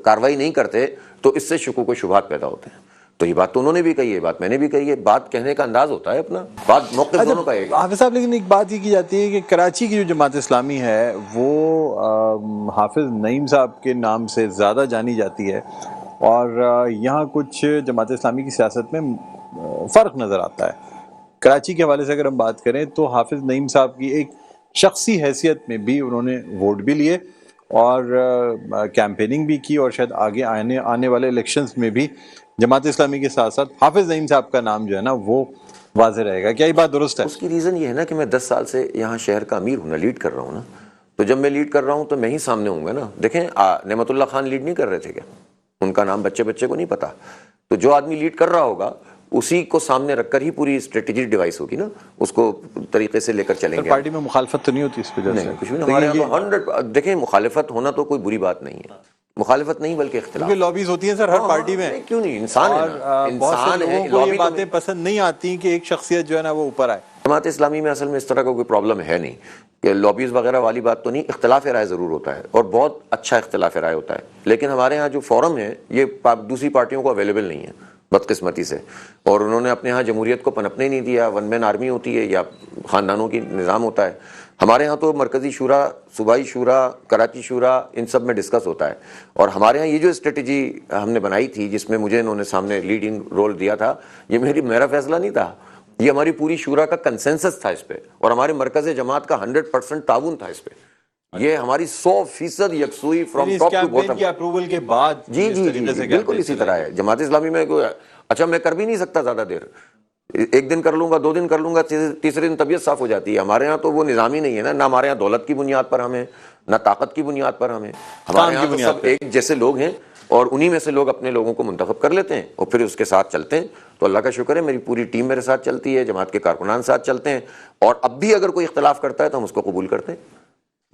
کاروائی نہیں کرتے تو اس سے شکوک و شبہات پیدا ہوتے ہیں. تو یہ بات تو انہوں نے بھی کہی ہے, بات میں نے بھی کہی ہے. بات کہنے کا انداز ہوتا ہے اپنا, بات موقف دونوں کا ہے. حافظ صاحب لیکن ایک بات یہ کی جاتی ہے کہ کراچی کی جو جماعت اسلامی ہے وہ حافظ نعیم صاحب کے نام سے زیادہ جانی جاتی ہے اور یہاں کچھ جماعت اسلامی کی سیاست میں فرق نظر آتا ہے. کراچی کے حوالے سے اگر ہم بات کریں تو حافظ نعیم صاحب کی ایک شخصی حیثیت میں بھی انہوں نے ووٹ بھی لیے اور کیمپیننگ بھی کی اور شاید آگے آنے والے الیکشنز میں بھی جماعت اسلامی کے ساتھ ساتھ حافظ نعیم صاحب کا نام جو ہے نا وہ واضح رہے گا. کیا یہ بات درست ہے؟ اس کی ریزن یہ ہے نا کہ میں 10 سال سے یہاں شہر کا امیر ہوں نا, لیڈ کر رہا ہوں نا, تو جب میں لیڈ کر رہا ہوں تو میں ہی سامنے ہوں گا نا. دیکھیں نعمت اللہ خان لیڈ نہیں کر رہے تھے کیا؟ ان کا نام بچے کو نہیں پتا. تو جو آدمی لیڈ کر رہا ہوگا اسی کو سامنے رکھ کر ہی پوری اسٹریٹجی ڈیوائس ہوگی نا, اس کو طریقے سے لے کر چلیں گے. پارٹی میں مخالفت تو نہیں ہوتی اس وجہ سے؟ نہیں, کچھ بھی نہیں. ہمارے یہاں تو 100 دیکھیں مخالفت ہونا تو کوئی بری بات نہیں ہے, مخالفت نہیں بلکہ اختلاف. کیونکہ لابیز ہوتی ہیں سر ہر پارٹی میں. کیوں نہیں, انسان ہے نا, انسان ہے. لوگوں کو یہ باتیں پسند نہیں آتی کہ ایک شخصیت جو ہے نا وہ اوپر آئے. جماعت اسلامی میں اصل میں اس طرح کا کوئی پرابلم ہے نہیں, کہ لابیز وغیرہ والی بات تو نہیں. اختلاف رائے ضرور ہوتا ہے اور بہت اچھا اختلاف رائے ہوتا ہے, لیکن ہمارے ہاں جو فورم ہے یہ دوسری پارٹیوں کو اویلیبل نہیں ہے بدقسمتی سے, اور انہوں نے اپنے ہاں جمہوریت کو پنپنے نہیں دیا. ون مین آرمی ہوتی ہے یا خاندانوں کی نظام ہوتا ہے. ہمارے ہاں تو مرکزی شورا, صوبائی شورا, کراچی شورا, ان سب میں ڈسکس ہوتا ہے. اور ہمارے ہاں یہ جو اسٹریٹجی ہم نے بنائی تھی جس میں مجھے انہوں نے سامنے لیڈنگ رول دیا تھا, یہ میرا فیصلہ نہیں تھا, یہ ہماری پوری شورا کا کنسنسس تھا اس پہ, اور ہمارے مرکز جماعت کا 100% تعاون تھا اس پہ. یہ ہماری 100% یکسوئی فرام ٹاپ ٹو باٹم کی اپروول کے بعد. جی بالکل اسی طرح ہے. جماعت اسلامی میں اچھا میں کر بھی نہیں سکتا زیادہ دیر, ایک دن کر لوں گا, 2 دن کر لوں گا, تیسرے دن طبیعت صاف ہو جاتی ہے. ہمارے ہاں تو وہ نظام ہی نہیں ہے نا, نہ ہمارے ہاں دولت کی بنیاد پر ہمیں, نہ طاقت کی بنیاد پر ہمیں. ہمارے یہاں تو سب ایک جیسے لوگ ہیں اور انہی میں سے لوگ اپنے لوگوں کو منتخب کر لیتے ہیں اور پھر اس کے ساتھ چلتے ہیں. تو اللہ کا شکر ہے میری پوری ٹیم میرے ساتھ چلتی ہے, جماعت کے کارکنان ساتھ چلتے ہیں, اور اب بھی اگر کوئی اختلاف کرتا ہے تو ہم اس کو قبول کرتے ہیں,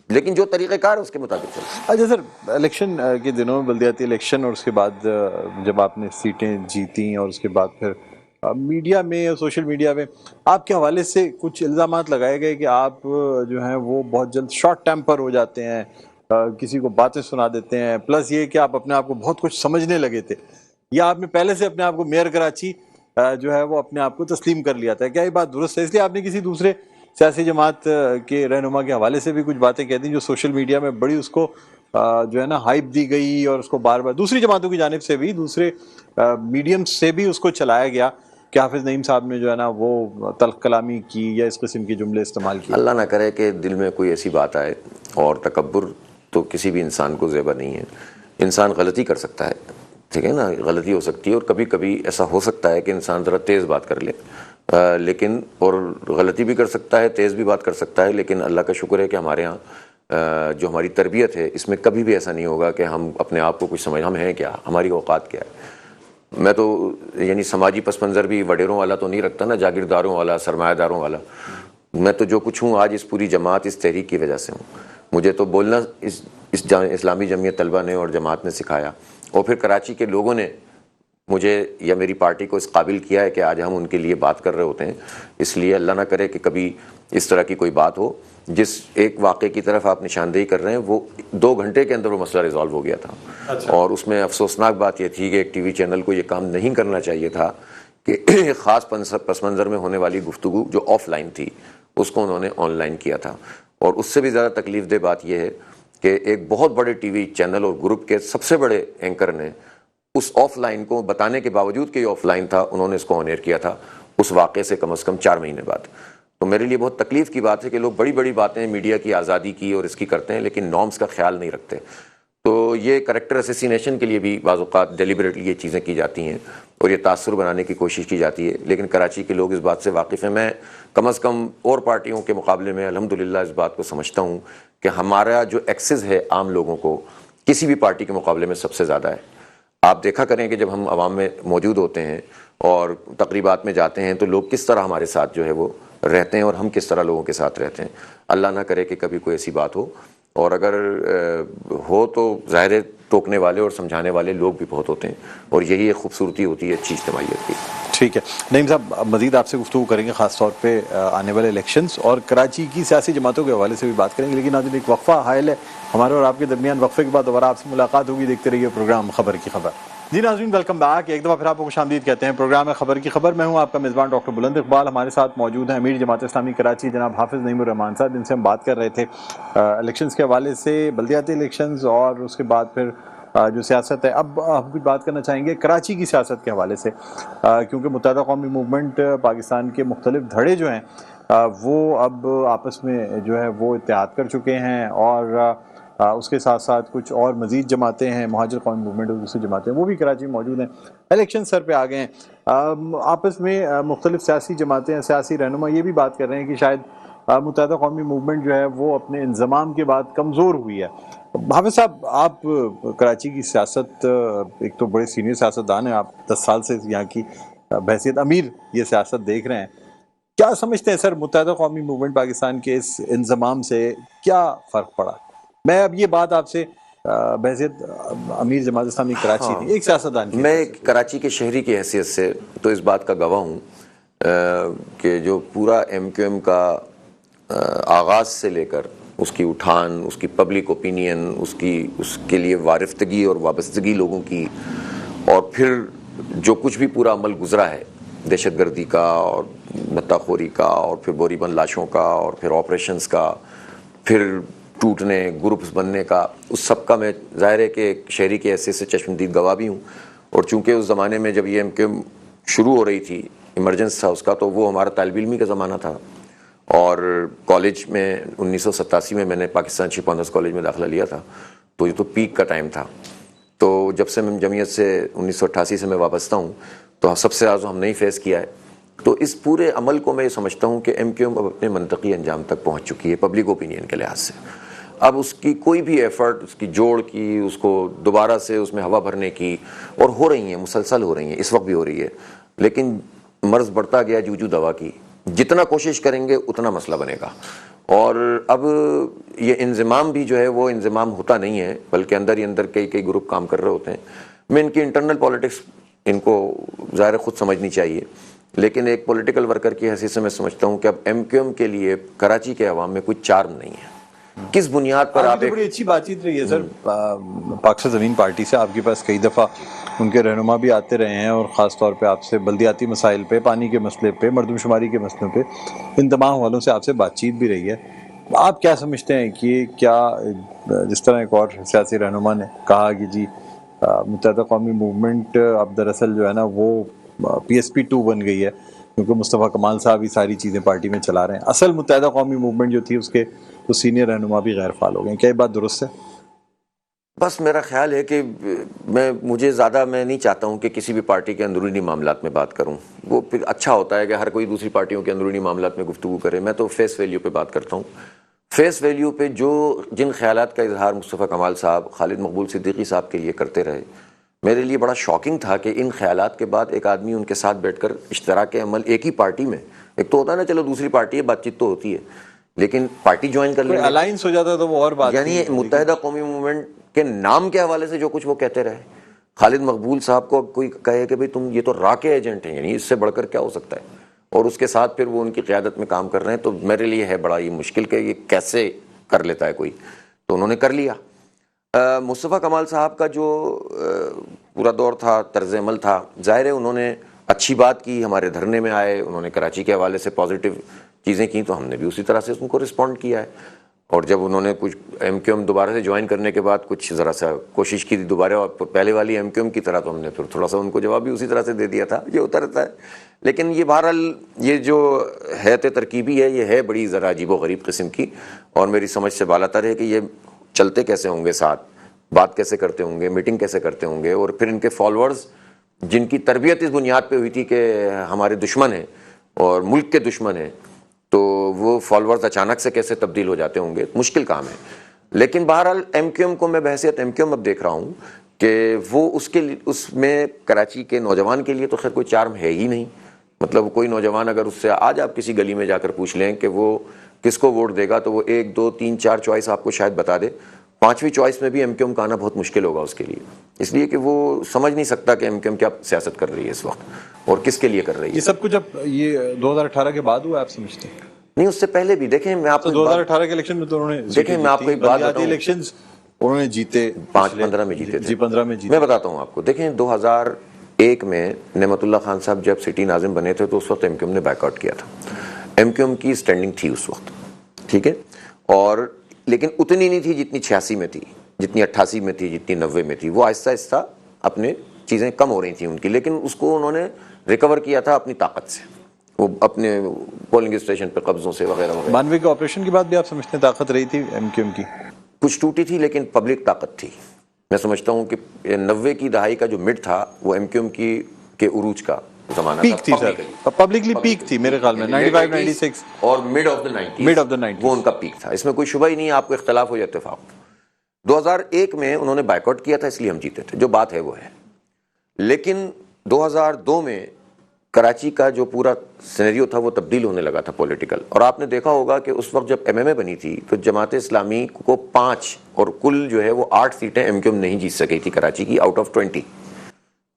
لیکن جو طریقہ کار ہے اس کے مطابق چلتے ہیں. اچھا سر, الیکشن کے دنوں میں بلدیاتی الیکشن اور اس کے بعد جب آپ نے سیٹیں جیتیں اور اس کے بعد پھر میڈیا میں اور سوشل میڈیا میں آپ کے حوالے سے کچھ الزامات لگائے گئے کہ آپ جو ہیں وہ بہت جلد شارٹ ٹیمپر ہو جاتے ہیں, کسی کو باتیں سنا دیتے ہیں, پلس یہ کہ آپ اپنے آپ کو بہت کچھ سمجھنے لگے تھے, یا آپ نے پہلے سے اپنے آپ کو میئر کراچی جو ہے وہ اپنے آپ کو تسلیم کر لیا تھا. کیا یہ بات درست ہے؟ اس لیے آپ نے کسی دوسرے سیاسی جماعت کے رہنما کے حوالے سے بھی کچھ باتیں کہہ دیں جو سوشل میڈیا میں بڑی اس کو جو ہے نا ہائپ دی گئی, اور اس کو بار بار دوسری جماعتوں کی جانب سے بھی, دوسرے میڈیم سے بھی اس کو چلایا گیا کہ حافظ نعیم صاحب نے جو ہے نا وہ تلخ کلامی کی یا اس قسم کے جملے استعمال کیے. اللہ نہ کرے کہ دل میں کوئی ایسی بات آئے, اور تکبر تو کسی بھی انسان کو زیبا نہیں ہے. انسان غلطی کر سکتا ہے, ٹھیک ہے نا, غلطی ہو سکتی ہے, اور کبھی کبھی ایسا ہو سکتا ہے کہ انسان ذرا تیز بات کر لے, لیکن اور غلطی بھی کر سکتا ہے, تیز بھی بات کر سکتا ہے. لیکن اللہ کا شکر ہے کہ ہمارے ہاں جو ہماری تربیت ہے اس میں کبھی بھی ایسا نہیں ہوگا کہ ہم اپنے آپ کو کچھ سمجھ, ہم ہیں کیا, ہماری اوقات کیا ہے. میں تو یعنی سماجی پس منظر بھی وڈیروں والا تو نہیں رکھتا نا, جاگیرداروں والا, سرمایہ داروں والا. میں تو جو کچھ ہوں آج اس پوری جماعت, اس تحریک کی وجہ سے ہوں. مجھے تو بولنا اس اسلامی جمعیت طلبہ نے اور جماعت نے سکھایا, اور پھر کراچی کے لوگوں نے مجھے یا میری پارٹی کو اس قابل کیا ہے کہ آج ہم ان کے لیے بات کر رہے ہوتے ہیں. اس لیے اللہ نہ کرے کہ کبھی اس طرح کی کوئی بات ہو. جس ایک واقعے کی طرف آپ نشاندہی کر رہے ہیں وہ 2 گھنٹے کے اندر وہ مسئلہ ریزالو ہو گیا تھا. اور اس میں افسوسناک بات یہ تھی کہ ایک ٹی وی چینل کو یہ کام نہیں کرنا چاہیے تھا کہ خاص پس منظر میں ہونے والی گفتگو جو آف لائن تھی اس کو انہوں نے آن لائن کیا تھا. اور اس سے بھی زیادہ تکلیف دہ بات یہ ہے کہ ایک بہت بڑے ٹی وی چینل اور گروپ کے سب سے بڑے اینکر نے اس آف لائن کو بتانے کے باوجود کہ یہ آف لائن تھا انہوں نے اس کو آن ایئر کیا تھا اس واقعے سے کم از کم 4 مہینے بعد. تو میرے لیے بہت تکلیف کی بات ہے کہ لوگ بڑی بڑی باتیں میڈیا کی آزادی کی اور اس کی کرتے ہیں لیکن نارمز کا خیال نہیں رکھتے. تو یہ کریکٹر اسیسینیشن کے لیے بھی بعض اوقات ڈیلیبریٹلی یہ چیزیں کی جاتی ہیں اور یہ تاثر بنانے کی کوشش کی جاتی ہے. لیکن کراچی کے لوگ اس بات سے واقف ہیں. میں کم از کم اور پارٹیوں کے مقابلے میں الحمدللہ اس بات کو سمجھتا ہوں کہ ہمارا جو ایکسس ہے عام لوگوں کو کسی بھی پارٹی کے مقابلے میں سب سے زیادہ ہے. آپ دیکھا کریں کہ جب ہم عوام میں موجود ہوتے ہیں اور تقریبات میں جاتے ہیں تو لوگ کس طرح ہمارے ساتھ جو ہے وہ رہتے ہیں اور ہم کس طرح لوگوں کے ساتھ رہتے ہیں. اللہ نہ کرے کہ کبھی کوئی ایسی بات ہو اور اگر ہو تو ظاہر ہے ٹوکنے والے اور سمجھانے والے لوگ بھی بہت ہوتے ہیں اور یہی ایک خوبصورتی ہوتی ہے اچھی اجتماعیت کی. ٹھیک ہے نعیم صاحب مزید آپ سے گفتگو کریں گے خاص طور پہ آنے والے الیکشنز اور کراچی کی سیاسی جماعتوں کے حوالے سے بھی بات کریں گے. لیکن آج ایک وقفہ حائل ہے ہمارے اور آپ کے درمیان. وقفے کے بعد دوبارہ آپ سے ملاقات ہوگی. دیکھتے رہیے پروگرام خبر کی خبر. جی ناظرین ویلکم بیک. ایک دفعہ پھر آپ کو خوش آمدید کہتے ہیں. پروگرام ہے خبر کی خبر. میں ہوں آپ کا میزبان ڈاکٹر بلند اقبال. ہمارے ساتھ موجود ہیں امیر جماعت اسلامی کراچی جناب حافظ نعیم الرحمان صاحب جن سے ہم بات کر رہے تھے الیکشنز کے حوالے سے, بلدیاتی الیکشنز اور اس کے بعد پھر جو سیاست ہے. اب ہم کچھ بات کرنا چاہیں گے کراچی کی سیاست کے حوالے سے کیونکہ متحدہ قومی موومنٹ پاکستان کے مختلف دھڑے جو ہیں وہ اب آپس میں جو ہے وہ اتحاد کر چکے ہیں اور اس کے ساتھ ساتھ کچھ اور مزید جماعتیں ہیں مہاجر قومی موومنٹ اور دوسری جماعتیں وہ بھی کراچی میں موجود ہیں. الیکشن سر پہ آ گئے ہیں. آپس میں مختلف سیاسی جماعتیں سیاسی رہنما یہ بھی بات کر رہے ہیں کہ شاید متحدہ قومی موومنٹ جو ہے وہ اپنے انضمام کے بعد کمزور ہوئی ہے. حافظ صاحب آپ کراچی کی سیاست ایک تو بڑے سینئر سیاستدان ہیں, آپ 10 سال سے یہاں کی بحیثیت امیر یہ سیاست دیکھ رہے ہیں. کیا سمجھتے ہیں سر متحدہ قومی موومنٹ پاکستان کے اس انضمام سے کیا فرق پڑا؟ میں اب یہ بات آپ سے بحیثیت امیر جماعت اسلامی کراچی نہیں ایک سیاستدان کی میں کراچی کے شہری کی حیثیت سے تو اس بات کا گواہ ہوں کہ جو پورا ایم کیو ایم کا آغاز سے لے کر اس کی اٹھان, اس کی پبلک اوپینین, اس کے لیے وارفتگی اور وابستگی لوگوں کی, اور پھر جو کچھ بھی پورا عمل گزرا ہے دہشت گردی کا اور نتہ خوری کا اور پھر بوری بند لاشوں کا اور پھر آپریشنز کا, پھر ٹوٹنے گروپس بننے کا, اس سب کا میں ظاہر ہے کہ ایک شہری کی حیثیت سے چشمدید گواہ بھی ہوں. اور چونکہ اس زمانے میں جب یہ ایم کیو ایم شروع ہو رہی تھی ایمرجنس تھا اس کا, تو وہ ہمارا طالب علمی کا زمانہ تھا اور کالج میں 1987 میں نے پاکستان چیف آنرز کالج میں داخلہ لیا تھا, تو یہ تو پیک کا ٹائم تھا. تو جب سے میں جمعیت سے 1988 سے میں وابستہ ہوں تو سب سے زیادہ ہم نے ہی فیس کیا ہے. تو اس پورے عمل کو میں یہ سمجھتا ہوں کہ ایم کیو ایم اب اپنے منطقی انجام تک پہنچ چکی ہے پبلک اوپینین کے لحاظ سے. اب اس کی کوئی بھی ایفرٹ, اس کی جوڑ کی, اس کو دوبارہ سے اس میں ہوا بھرنے کی, اور ہو رہی ہیں, مسلسل ہو رہی ہیں, اس وقت بھی ہو رہی ہے, لیکن مرض بڑھتا گیا جوجو دوا کی. جتنا کوشش کریں گے اتنا مسئلہ بنے گا. اور اب یہ انضمام بھی جو ہے وہ انضمام ہوتا نہیں ہے, بلکہ اندر ہی اندر کئی گروپ کام کر رہے ہوتے ہیں. میں ان کی انٹرنل پالیٹکس ان کو ظاہر خود سمجھنی چاہیے, لیکن ایک پولیٹیکل ورکر کی حیثیت سے میں سمجھتا ہوں کہ اب ایم کیو ایم کے لیے کراچی کے عوام میں کوئی چارم نہیں ہے. کس بنیاد پر آپ بڑی اچھی بات چیت رہی ہے سر پاک سے زمین پارٹی سے, آپ کے پاس کئی دفعہ ان کے رہنما بھی آتے رہے ہیں اور خاص طور پہ آپ سے بلدیاتی مسائل پہ, پانی کے مسئلے پہ, مردم شماری کے مسئلوں پہ ان تمام والوں سے آپ سے بات چیت بھی رہی ہے. آپ کیا سمجھتے ہیں کہ کیا جس طرح ایک اور سیاسی رہنما نے کہا کہ جی متحدہ قومی موومنٹ اب دراصل جو ہے نا وہ پی ایس پی 2 بن گئی ہے کیونکہ مصطفیٰ کمال صاحب ہی ساری چیزیں پارٹی میں چلا رہے ہیں, اصل متحدہ قومی موومنٹ جو تھی اس کے تو سینئر رہنما بھی غیر فعال ہو گئے ہیں, کیا یہ بات درست ہے؟ بس میرا خیال ہے کہ میں نہیں چاہتا ہوں کہ کسی بھی پارٹی کے اندرونی معاملات میں بات کروں. وہ پھر اچھا ہوتا ہے کہ ہر کوئی دوسری پارٹیوں کے اندرونی معاملات میں گفتگو کرے. میں تو فیس ویلیو پہ بات کرتا ہوں. فیس ویلیو پہ جن خیالات کا اظہار مصطفیٰ کمال صاحب, خالد مقبول صدیقی صاحب کے لیے کرتے رہے, میرے لیے بڑا شاکنگ تھا کہ ان خیالات کے بعد ایک آدمی ان کے ساتھ بیٹھ کر اشتراک عمل ایک ہی پارٹی میں, ایک تو ہوتا ہے نا چلو دوسری پارٹی ہے بات چیت تو ہوتی ہے, لیکن پارٹی جوائن کر لیں, الائنس ہو جاتا تو وہ اور بات. یعنی متحدہ قومی موومنٹ کے نام کے حوالے سے جو کچھ وہ کہتے رہے, خالد مقبول صاحب کو کوئی کہے کہ بھئی تم یہ تو را کے ایجنٹ ہیں، یعنی اس سے بڑھ کر کیا ہو سکتا ہے، اور اس کے ساتھ پھر وہ ان کی قیادت میں کام کر رہے ہیں، تو میرے لیے ہے بڑا یہ مشکل کہ یہ کیسے کر لیتا ہے کوئی، تو انہوں نے کر لیا۔ مصطفیٰ کمال صاحب کا جو پورا دور تھا، طرز عمل تھا، ظاہر ہے انہوں نے اچھی بات کی، ہمارے دھرنے میں آئے، انہوں نے کراچی کے حوالے سے پازیٹیو چیزیں کی، تو ہم نے بھی اسی طرح سے ان کو رسپونڈ کیا ہے، اور جب انہوں نے کچھ ایم کیو ایم دوبارہ سے جوائن کرنے کے بعد کچھ ذرا سا کوشش کی دوبارہ پہلے والی ایم کیو ایم کی طرح، تو ہم نے پھر تھوڑا سا ان کو جواب بھی اسی طرح سے دے دیا تھا، یہ ہوتا رہتا ہے۔ لیکن یہ بہرحال یہ جو حیت ترکیبی ہے، یہ ہے بڑی ذرا عجیب و غریب قسم کی، اور میری سمجھ سے بالاتر ہے کہ یہ چلتے کیسے ہوں گے ساتھ، بات کیسے کرتے ہوں گے، میٹنگ کیسے کرتے ہوں گے، اور پھر ان کے فالوورز جن کی تربیت اس بنیاد پہ ہوئی تھی کہ ہمارے دشمن ہیں اور ملک کے دشمن ہیں، تو وہ فالوورز اچانک سے کیسے تبدیل ہو جاتے ہوں گے، مشکل کام ہے۔ لیکن بہرحال ایم کیو ایم کو میں بحیثیت ایم کیو ایم اب دیکھ رہا ہوں کہ وہ اس میں کراچی کے نوجوان کے لیے تو خیر کوئی چارم ہے ہی نہیں، مطلب کوئی نوجوان اگر اس سے آج آپ کسی گلی میں جا کر پوچھ لیں کہ وہ کس کو ووٹ دے گا، تو وہ 1 2 3 4 چوائس آپ کو شاید بتا دے، 5ویں چوائس میں بھی ایم کیو ایم کا آنا بہت مشکل ہوگا اس کے لیے، اس لیے کہ وہ سمجھ نہیں سکتا کہ ایم کیو ایم کیا سیاست کر رہی ہے اس وقت اور کس کے لیے کر رہی ہے۔ یہ سب کچھ اب یہ 2018 کے بعد ہوا آپ سمجھتے ہیں؟ نہیں، اس سے پہلے بھی دیکھیں، میں آپ کو 2018 کے الیکشن میں تو انہوں نے دیکھیں میں آپ کو ایک بات بتاؤں، الیکشنز انہوں نے جیتے، 15 میں جیتے تھے، 15 میں جیتے۔ میں بتاتا ہوں آپ کو، دیکھیں 2001 میں نعمت اللہ خان صاحب جب سٹی ناظم بنے تھے تو اس وقت ایم کیو ایم نے بائیک آؤٹ کیا تھا، ایم کیو ایم کی اسٹینڈنگ تھی اس وقت، ٹھیک ہے، اور لیکن اتنی نہیں تھی جتنی 86 میں تھی، جتنی 88 میں تھی، جتنی 90 میں تھی، وہ آہستہ آہستہ اپنے چیزیں کم ہو رہی تھیں ان کی، لیکن اس کو انہوں نے ریکور کیا تھا اپنی طاقت سے، وہ اپنے پولنگ اسٹیشن پہ قبضوں سے وغیرہ وغیرہ۔ 92 کے آپریشن کے بعد بھی آپ سمجھتے ہیں طاقت رہی تھی ایم کیو ایم کی؟ کچھ ٹوٹی تھی لیکن پبلک طاقت تھی، میں سمجھتا ہوں کہ 90 کی دہائی کا جو مڈ تھا وہ ایم کیو ایم کے عروج کا زمانہ پیک تھی سر، پبلکلی پیک تھی میرے خیال میں 95 96 اور مڈ آف دا 90 وہ ان کا پیک تھا، اس میں کوئی شبہ ہی نہیں، آپ کو اختلاف ہو یا اتفاق۔ 2001 میں انہوں نے بائیک آؤٹ کیا تھا، اس لیے ہم جیتے تھے، جو بات ہے وہ ہے، لیکن 2002 میں کراچی کا جو پورا سینیریو تھا وہ تبدیل ہونے لگا تھا پولیٹیکل، اور آپ نے دیکھا ہوگا کہ اس وقت جب ایم ایم اے بنی تھی تو جماعت اسلامی کو 5 اور کل جو ہے وہ 8 سیٹیں ایم کیو ایم نہیں جیت سکی تھی کراچی کی، آؤٹ آف 20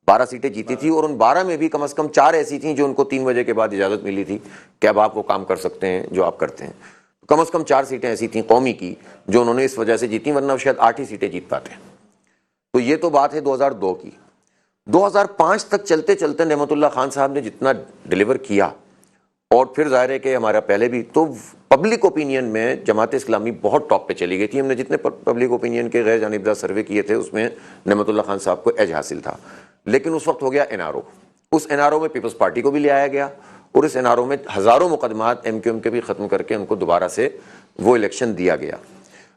12 سیٹیں جیتی تھی، اور ان 12 میں بھی کم از کم 4 ایسی تھیں جو ان کو 3 بجے کے بعد اجازت ملی تھی کہ اب آپ وہ کام کر سکتے ہیں جو آپ کرتے ہیں، کم از کم 4 سیٹیں ایسی تھیں قومی کی جو انہوں نے اس وجہ سے جیتی، ورنہ شاید 8 ہی سیٹیں جیت پاتے ہیں۔ تو یہ تو بات ہے 2002 کی۔ 2005 تک چلتے چلتے نعمت اللہ خان صاحب نے جتنا ڈیلیور کیا، اور پھر ظاہر ہے کہ ہمارا پہلے بھی تو پبلک اوپینین میں جماعت اسلامی بہت ٹاپ پہ چلی گئی تھی، ہم نے جتنے پبلک اوپینین کے غیر جانبدار سروے کیے تھے اس میں نعمت اللہ خان صاحب کو ایج حاصل تھا، لیکن اس وقت ہو گیا این آر او، اس این آر او میں پیپلز پارٹی کو بھی لے آیا گیا، اور اس این آر او میں ہزاروں مقدمات ایم کیو ایم کے بھی ختم کر کے ان کو دوبارہ سے وہ الیکشن دیا گیا۔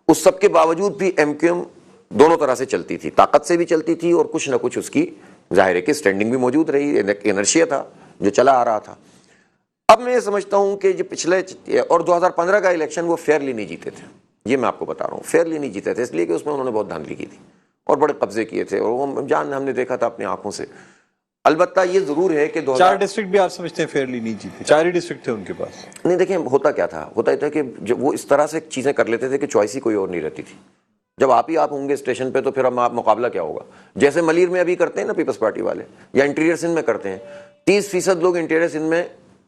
اس سب کے باوجود بھی ایم کیو ایم دونوں طرح سے چلتی تھی، طاقت سے بھی چلتی تھی اور کچھ نہ کچھ اس کی ظاہر ہے کہ اسٹینڈنگ بھی موجود رہی، انرشیا تھا جو چلا آ رہا تھا۔ اب میں یہ سمجھتا ہوں کہ جو پچھلے اور 2015 کا الیکشن وہ فیئرلی نہیں جیتے تھے، یہ میں آپ کو بتا رہا ہوں، فیئرلی نہیں جیتے تھے، اس لیے کہ اس میں انہوں نے بہت دھاندلی کی تھی اور بڑے قبضے کیے تھے، اور وہ جان ہم نے دیکھا تھا اپنی آنکھوں سے۔ البتہ یہ ضرور ہے کہ 4 ڈسٹرکٹ بھی آپ سمجھتے ہیں فیئرلی نہیں جیتے؟ 4 ہی ڈسٹرکٹ تھے ان کے پاس۔ نہیں دیکھیں ہوتا کیا تھا، ہوتا یہ تھا کہ جب وہ اس طرح سے چیزیں کر لیتے تھے کہ چوائس ہی کوئی اور نہیں رہتی تھی، جب آپ ہی آپ ہوں گے اسٹیشن پہ تو پھر ہم آپ مقابلہ کیا ہوگا، جیسے ملیر میں ابھی کرتے ہیں نا پیپلز پارٹی والے، یا انٹیریئر سندھ میں کرتے ہیں، 30% لوگ انٹیریئر سندھ میں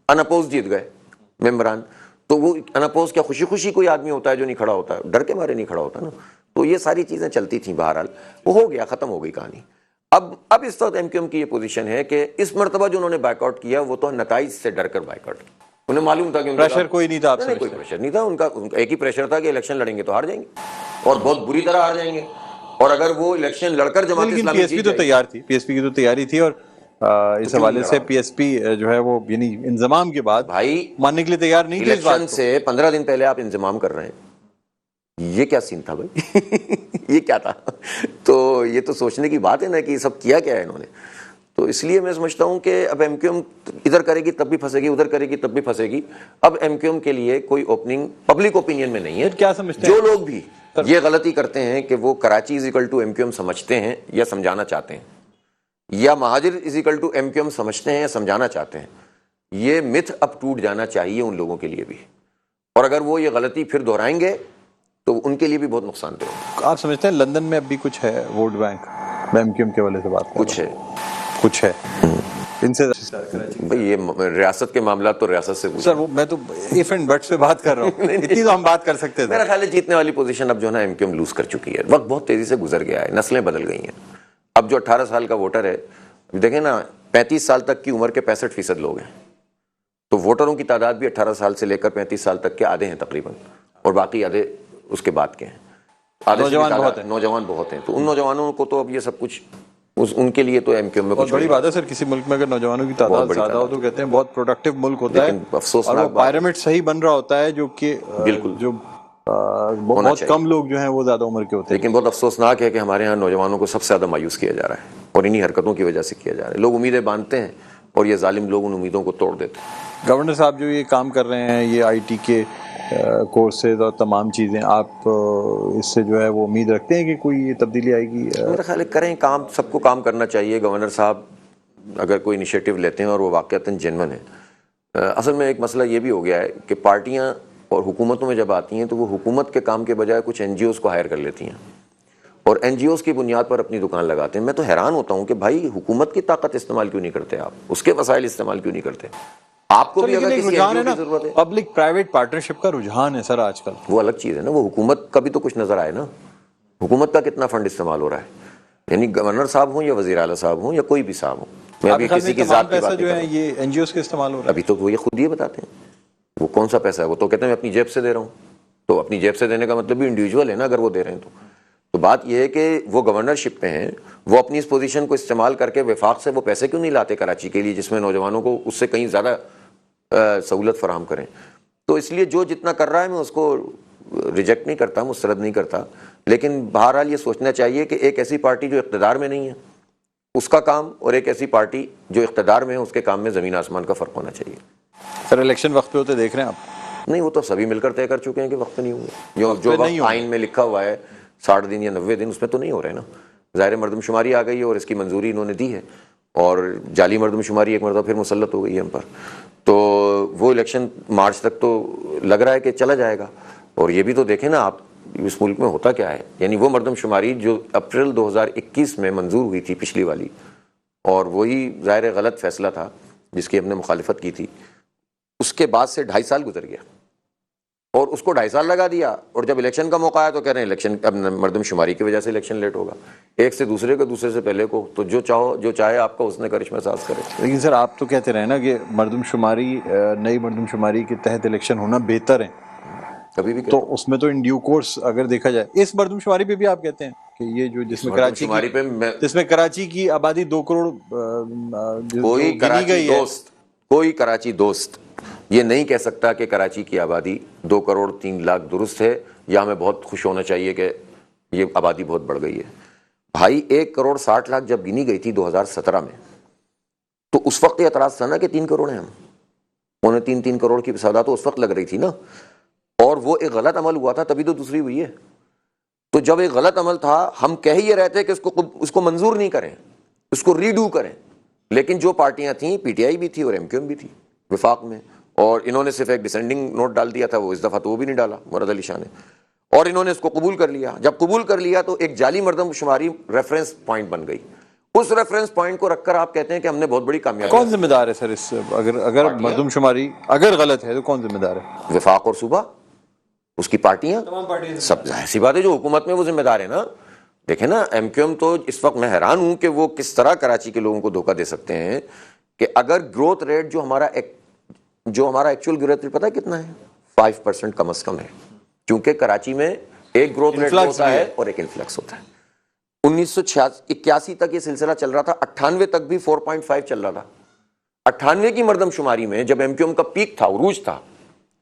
ان اپوز جیت گئے ممبران، تو وہ ان اپوز کیا خوشی خوشی کوئی آدمی ہوتا ہے جو نہیں کھڑا ہوتا ہے، ڈر کے مارے نہیں کھڑا ہوتا نا، تو یہ ساری چیزیں چلتی تھیں، بہرحال وہ ہو گیا، ختم ہو گئی کہانی۔ اب اس وقت ایم کیو ایم کی یہ پوزیشن ہے کہ اس مرتبہ جو انہوں نے بائیک آؤٹ کیا وہ تو نتائج سے ڈر کر بائیک آؤٹ کیا، انہیں معلوم تھا کہ پریشر کوئی نہیں تھا، آپ کوئی پریشر نہیں تھا، ان کا ایک ہی پریشر تھا کہ الیکشن لڑیں گے تو ہار جائیں گے اور بہت بری طرح ہار جائیں گے، اور اگر وہ الیکشن لڑ کر Jamaat Islami P S P تو تیار تھی، پی ایس پی کی تو تیاری تھی، اور اس حوالے سے پی ایس پی جو ہے وہ یعنی انضمام کے بعد بھائی ماننے کے لیے تیار نہیں تھے اس بات الیکشن سے 15 دن پہلے آپ انضمام کر رہے ہیں، یہ کیا سین تھا بھائی یہ کیا تھا؟ تو یہ تو سوچنے کی بات ہے نا کہ یہ سب کیا کیا ہے انہوں نے، تو اس لیے میں سمجھتا ہوں کہ اب ایم کیو ایم ادھر کرے گی تب بھی پھنسے گی، ادھر کرے گی تب بھی پھنسے گی، اب ایم کیو ایم کے لیے کوئی اوپننگ پبلک اوپینین میں نہیں ہے۔ کیا سمجھتے ہیں جو لوگ بھی یہ غلطی کرتے ہیں کہ وہ Karachi is equal to M Q M سمجھتے ہیں یا سمجھانا چاہتے ہیں، یا Mohajir is equal to M Q M سمجھتے ہیں یا سمجھانا چاہتے ہیں، یہ متھ اب ٹوٹ جانا چاہیے ان لوگوں کے لیے بھی، اور اگر وہ یہ غلطی پھر دہرائیں گے تو ان کے لیے بھی بہت نقصان دہ ہوگا۔ آپ سمجھتے ہیں لندن میں اب بھی کچھ ہے ووٹ بینک؟ میں ایم کیو ایم کے والے سے بات کچھ ہے کچھ ہے ان سے بھائی یہ ریاست کے معاملات تو ریاست سے سر وہ میں تو ایف اینڈ بٹس پہ بات کر رہا ہوں اتنی تو ہم بات کر سکتے تھے. میرا خیال ہے جیتنے والی پوزیشن اب جو ہے نا ایم کیو ایم لوز کر چکی ہے. وقت بہت تیزی سے گزر گیا ہے, نسلیں بدل گئی ہیں. اب جو 18 سال کا ووٹر ہے, دیکھیں نا 35 سال تک کی عمر کے 65% لوگ ہیں, تو ووٹروں کی تعداد بھی 18 سال سے لے کر 35 سال تک کے آدھے ہیں تقریباً, اور باقی آدھے اس کے بعد کے ہیں. نوجوان بہت ہیں, تو ان نوجوانوں کو تو اب یہ سب کچھ ان کے لیے تو ایم کیو ایم میں بہت بڑی بات ہے سر. کسی ملک میں اگر نوجوانوں کی تعداد زیادہ ہو تو کہتے ہیں بہت پروڈکٹیو ملک ہوتا ہے, اور وہ پیرامڈ صحیح بن رہا ہوتا ہے, جو کہ جو بہت کم لوگ جو ہیں وہ زیادہ عمر کے ہوتے ہیں. لیکن بہت افسوسناک ہے کہ ہمارے ہاں نوجوانوں کو سب سے زیادہ مایوس کیا جا رہا ہے, اور انہی حرکتوں کی وجہ سے کیا جا رہا ہے. لوگ امیدیں باندھتے ہیں اور یہ ظالم لوگ ان امیدوں کو توڑ دیتے ہیں. گورنر صاحب جو یہ کام کر رہے ہیں, یہ آئی ٹی کے کورسز اور تمام چیزیں, آپ اس سے جو ہے وہ امید رکھتے ہیں کہ کوئی تبدیلی آئے گی؟ میرا خیال ہے کریں کام, سب کو کام کرنا چاہیے. گورنر صاحب اگر کوئی انیشیٹو لیتے ہیں اور وہ واقعتاً جینون ہے. اصل میں ایک مسئلہ یہ بھی ہو گیا ہے کہ پارٹیاں اور حکومتوں میں جب آتی ہیں تو وہ حکومت کے کام کے بجائے کچھ این جی اوز کو ہائر کر لیتی ہیں, اور این جی اوز کی بنیاد پر اپنی دکان لگاتے ہیں. میں تو حیران ہوتا ہوں کہ بھائی حکومت کی طاقت استعمال کیوں نہیں کرتے آپ, اس کے وسائل استعمال کیوں نہیں کرتے آپ کو بھی؟ اگر کسی این جی او کی ضرورت ہے, پبلک پرائیویٹ پارٹنرشپ کا رجحان ہے سر آج کل, وہ الگ چیز ہے نا. وہ حکومت کا بھی تو کچھ نظر آئے نا, حکومت کا کتنا فنڈ استعمال ہو رہا ہے. یعنی گورنر صاحب ہوں یا وزیر اعلیٰ صاحب ہوں یا کوئی بھی صاحب ہوں, میں ابھی کسی کی ذات کی بات نہیں کر رہا ہوں. یہ این جی اوز کے استعمال ہو رہا ہے ابھی تو وہ یہ خود یہ بتاتے ہیں وہ کون سا پیسہ ہے. وہ تو کہتے ہیں میں اپنی جیب سے دے رہا ہوں, تو اپنی جیب سے دینے کا مطلب بھی انڈیویجول ہے نا اگر وہ دے رہے ہیں تو بات یہ ہے کہ وہ گورنرشپ پہ ہیں, وہ اپنی اس پوزیشن کو استعمال کر کے وفاق سے وہ پیسے کیوں نہیں لاتے کراچی کے لیے, جس میں نوجوانوں کو اس سے کہیں زیادہ سہولت فراہم کریں. تو اس لیے جو جتنا کر رہا ہے میں اس کو ریجیکٹ نہیں کرتا, مسترد نہیں کرتا, لیکن بہرحال یہ سوچنا چاہیے کہ ایک ایسی پارٹی جو اقتدار میں نہیں ہے اس کا کام, اور ایک ایسی پارٹی جو اقتدار میں ہے اس کے کام میں زمین آسمان کا فرق ہونا چاہیے. سر الیکشن وقت پہ ہوتے دیکھ رہے ہیں آپ؟ نہیں, وہ تو سبھی مل کر طے کر چکے ہیں کہ وقت نہیں ہوئے. جو وقت آئین میں لکھا ہوا ہے 60 دن یا 90 دن, اس میں تو نہیں ہو رہے نا. ظاہر مردم شماری آ گئی ہے اور اس کی منظوری انہوں نے دی ہے, اور جعلی مردم شماری ایک مرتبہ پھر مسلط ہو گئی ہے ہم پر. تو وہ الیکشن مارچ تک تو لگ رہا ہے کہ چلا جائے گا. اور یہ بھی تو دیکھیں نا آپ اس ملک میں ہوتا کیا ہے. یعنی وہ مردم شماری جو اپریل 2021 میں منظور ہوئی تھی پچھلی والی, اور وہی ظاہر غلط فیصلہ تھا جس کی ہم نے مخالفت کی تھی, اس کے بعد سے 2.5 سال گزر گیا اور اس کو 2.5 سال لگا دیا. اور جب الیکشن کا موقع آیا تو کہہ رہے ہیں الیکشن اب مردم شماری کی وجہ سے الیکشن لیٹ ہوگا. ایک سے دوسرے کو, دوسرے سے پہلے کو, تو جو چاہے آپ کا اس نے کرشمہ ساز کرے. لیکن سر آپ تو کہتے رہے نا کہ مردم شماری, نئی مردم شماری کے تحت الیکشن ہونا بہتر ہے, کبھی بھی تو اس میں تو ان ڈیو کورس اگر دیکھا جائے اس مردم شماری پہ بھی آپ کہتے ہیں کہ یہ جو جس میں کراچی کی آبادی 2 کروڑ کوئی کراچی دوست یہ نہیں کہہ سکتا کہ کراچی کی آبادی 2 کروڑ 3 لاکھ درست ہے, یا ہمیں بہت خوش ہونا چاہیے کہ یہ آبادی بہت بڑھ گئی ہے. بھائی 1 کروڑ 60 لاکھ جب گنی گئی تھی 2017 میں, تو اس وقت یہ اعتراض تھا نا کہ 3 کروڑ ہیں ہم, انہیں 3 کروڑ کی سزا تو اس وقت لگ رہی تھی نا, اور وہ ایک غلط عمل ہوا تھا تبھی تو دوسری ہوئی ہے. تو جب ایک غلط عمل تھا ہم کہہ ہی رہتے کہ اس کو منظور نہیں کریں, اس کو ریڈو کریں. لیکن جو پارٹیاں تھیں, پی ٹی آئی بھی تھی اور ایم کیو ایم بھی تھی وفاق میں, اور انہوں نے صرف ایک ڈسینڈنگ نوٹ ڈال دیا تھا, وہ اس دفعہ تو وہ بھی نہیں ڈالا مراد علی شاہ نے, اور انہوں نے اس کو قبول کر لیا. جب قبول کر لیا تو ایک جعلی مردم شماری ریفرنس پوائنٹ بن گئی. اس ریفرنس پوائنٹ کو رکھ کر آپ کہتے ہیں کہ ہم نے بہت بڑی کامیابی. کون ذمہ دار ہے سر اس سے؟ اگر مردم شماری اگر غلط ہے تو کون ذمہ دار ہے؟ وفاق اور صوبہ, اس کی پارٹیاں, سب. ظاہر سی بات ہے جو حکومت میں وہ ذمہ دار ہے نا. دیکھیں نا ایم کیو ایم تو اس وقت میں حیران ہوں کہ وہ کس طرح کراچی کے لوگوں کو دھوکہ دے سکتے ہیں کہ اگر گروتھ ریٹ جو ہمارا ایکچوئل گروتھ ریٹ پتہ ہے کتنا ہے, 5% کم از کم ہے, کیونکہ کراچی میں ایک گروتھ ریٹ ہوتا ہے اور ایک انفلکس ہوتا ہے. 1981 تک یہ سلسلہ چل رہا تھا, 98 تک بھی 4.5 چل رہا تھا. 98 کی مردم شماری میں جب ایم کیو ایم کا پیک تھا, عروج تھا,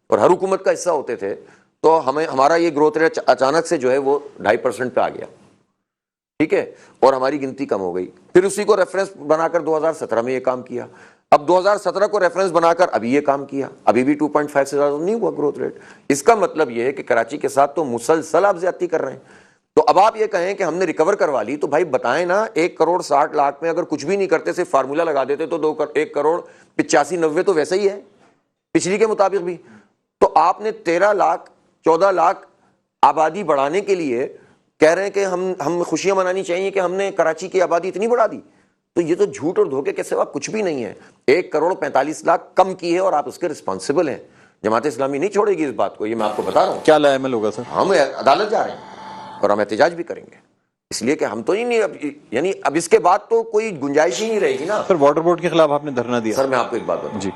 اور ہر حکومت کا حصہ ہوتے تھے, تو ہمارا یہ گروتھ ریٹ اچانک سے جو ہے وہ 2.5% پہ آ گیا, ٹھیک ہے, اور ہماری گنتی کم ہو گئی. پھر اسی کو ریفرنس بنا کر 2017 میں یہ کام کیا. اب 2017 کو ریفرنس بنا کر ابھی یہ کام کیا, ابھی بھی 2.5 سے زیادہ نہیں ہوا گروتھ ریٹ. اس کا مطلب یہ ہے کہ کراچی کے ساتھ تو مسلسل آپ زیادتی کر رہے ہیں. تو اب آپ یہ کہیں کہ ہم نے ریکور کروا لی, تو بھائی بتائیں نا, 1 کروڑ 60 لاکھ میں اگر کچھ بھی نہیں کرتے, صرف فارمولا لگا دیتے تو 1 کروڑ 85-90 تو ویسے ہی ہے پچھلی کے مطابق بھی. تو آپ نے 13 لاکھ 14 لاکھ آبادی بڑھانے کے لیے کہہ رہے ہیں کہ ہم خوشیاں منانی چاہیے کہ ہم نے کراچی کی آبادی اتنی بڑھا دی. تو یہ تو جھوٹ اور دھوکے کے سوا کچھ بھی نہیں ہے. 1,45,00,000 کم کی ہے اور آپ اس کے رسپانسبل ہیں. جماعت اسلامی نہیں چھوڑے گی اس بات کو, یہ میں آپ کو بتا رہا ہوں. کیا لائے عمل ہوگا سر؟ ہم عدالت جا رہے ہیں اور ہم احتجاج بھی کریں گے, اس لیے کہ ہم تو ہی نہیں, یعنی اب اس کے بعد تو کوئی گنجائش ہی نہیں رہے گی نا. سر واٹر بورڈ کے خلاف آپ نے دھرنا دیا. سر میں آپ کو ایک بات بتاؤں, جی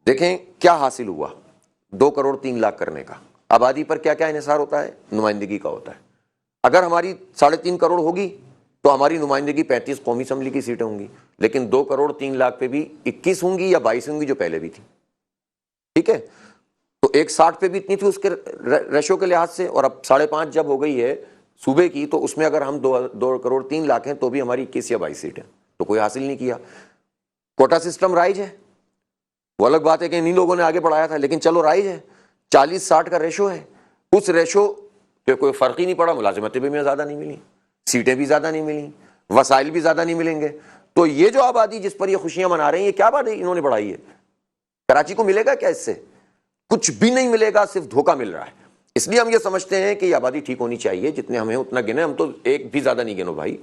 دیکھیں کیا حاصل ہوا 2,03,00,000 کرنے کا. آبادی پر کیا کیا انحصار ہوتا ہے؟ نمائندگی کا ہوتا ہے. اگر ہماری 3.5 کروڑ ہوگی تو ہماری نمائندگی 35 قومی اسمبلی کی سیٹیں ہوں گی, لیکن 2,03,00,000 پہ بھی 21 ہوں گی یا 22 ہوں گی جو پہلے بھی تھی. ٹھیک ہے, تو 1.60 پہ بھی اتنی تھی اس کے ریشو کے لحاظ سے, اور اب 5.5 جب ہو گئی ہے صوبے کی, تو اس میں اگر ہم 2,03,00,000 ہیں تو بھی ہماری 21 یا 22 سیٹیں, تو کوئی حاصل نہیں کیا. کوٹا سسٹم رائج ہے, وہ الگ بات ہے کہ انہی لوگوں نے آگے بڑھایا تھا, لیکن چلو رائج ہے. 40-60 کا ریشو ہے, اس ریشو پہ کوئی فرق ہی نہیں پڑا. ملازمتیں بھی زیادہ نہیں ملی, سیٹیں بھی زیادہ نہیں ملی, وسائل بھی زیادہ نہیں ملیں گے. تو یہ جو آبادی جس پر یہ خوشیاں منا رہے ہیں, یہ کیا بات ہے انہوں نے بڑھائی ہے؟ کراچی کو ملے گا کیا اس سے؟ کچھ بھی نہیں ملے گا, صرف دھوکہ مل رہا ہے. اس لیے ہم یہ سمجھتے ہیں کہ یہ آبادی ٹھیک ہونی چاہیے, جتنے ہمیں اتنا گنے. ہم تو ایک بھی زیادہ نہیں گنو بھائی,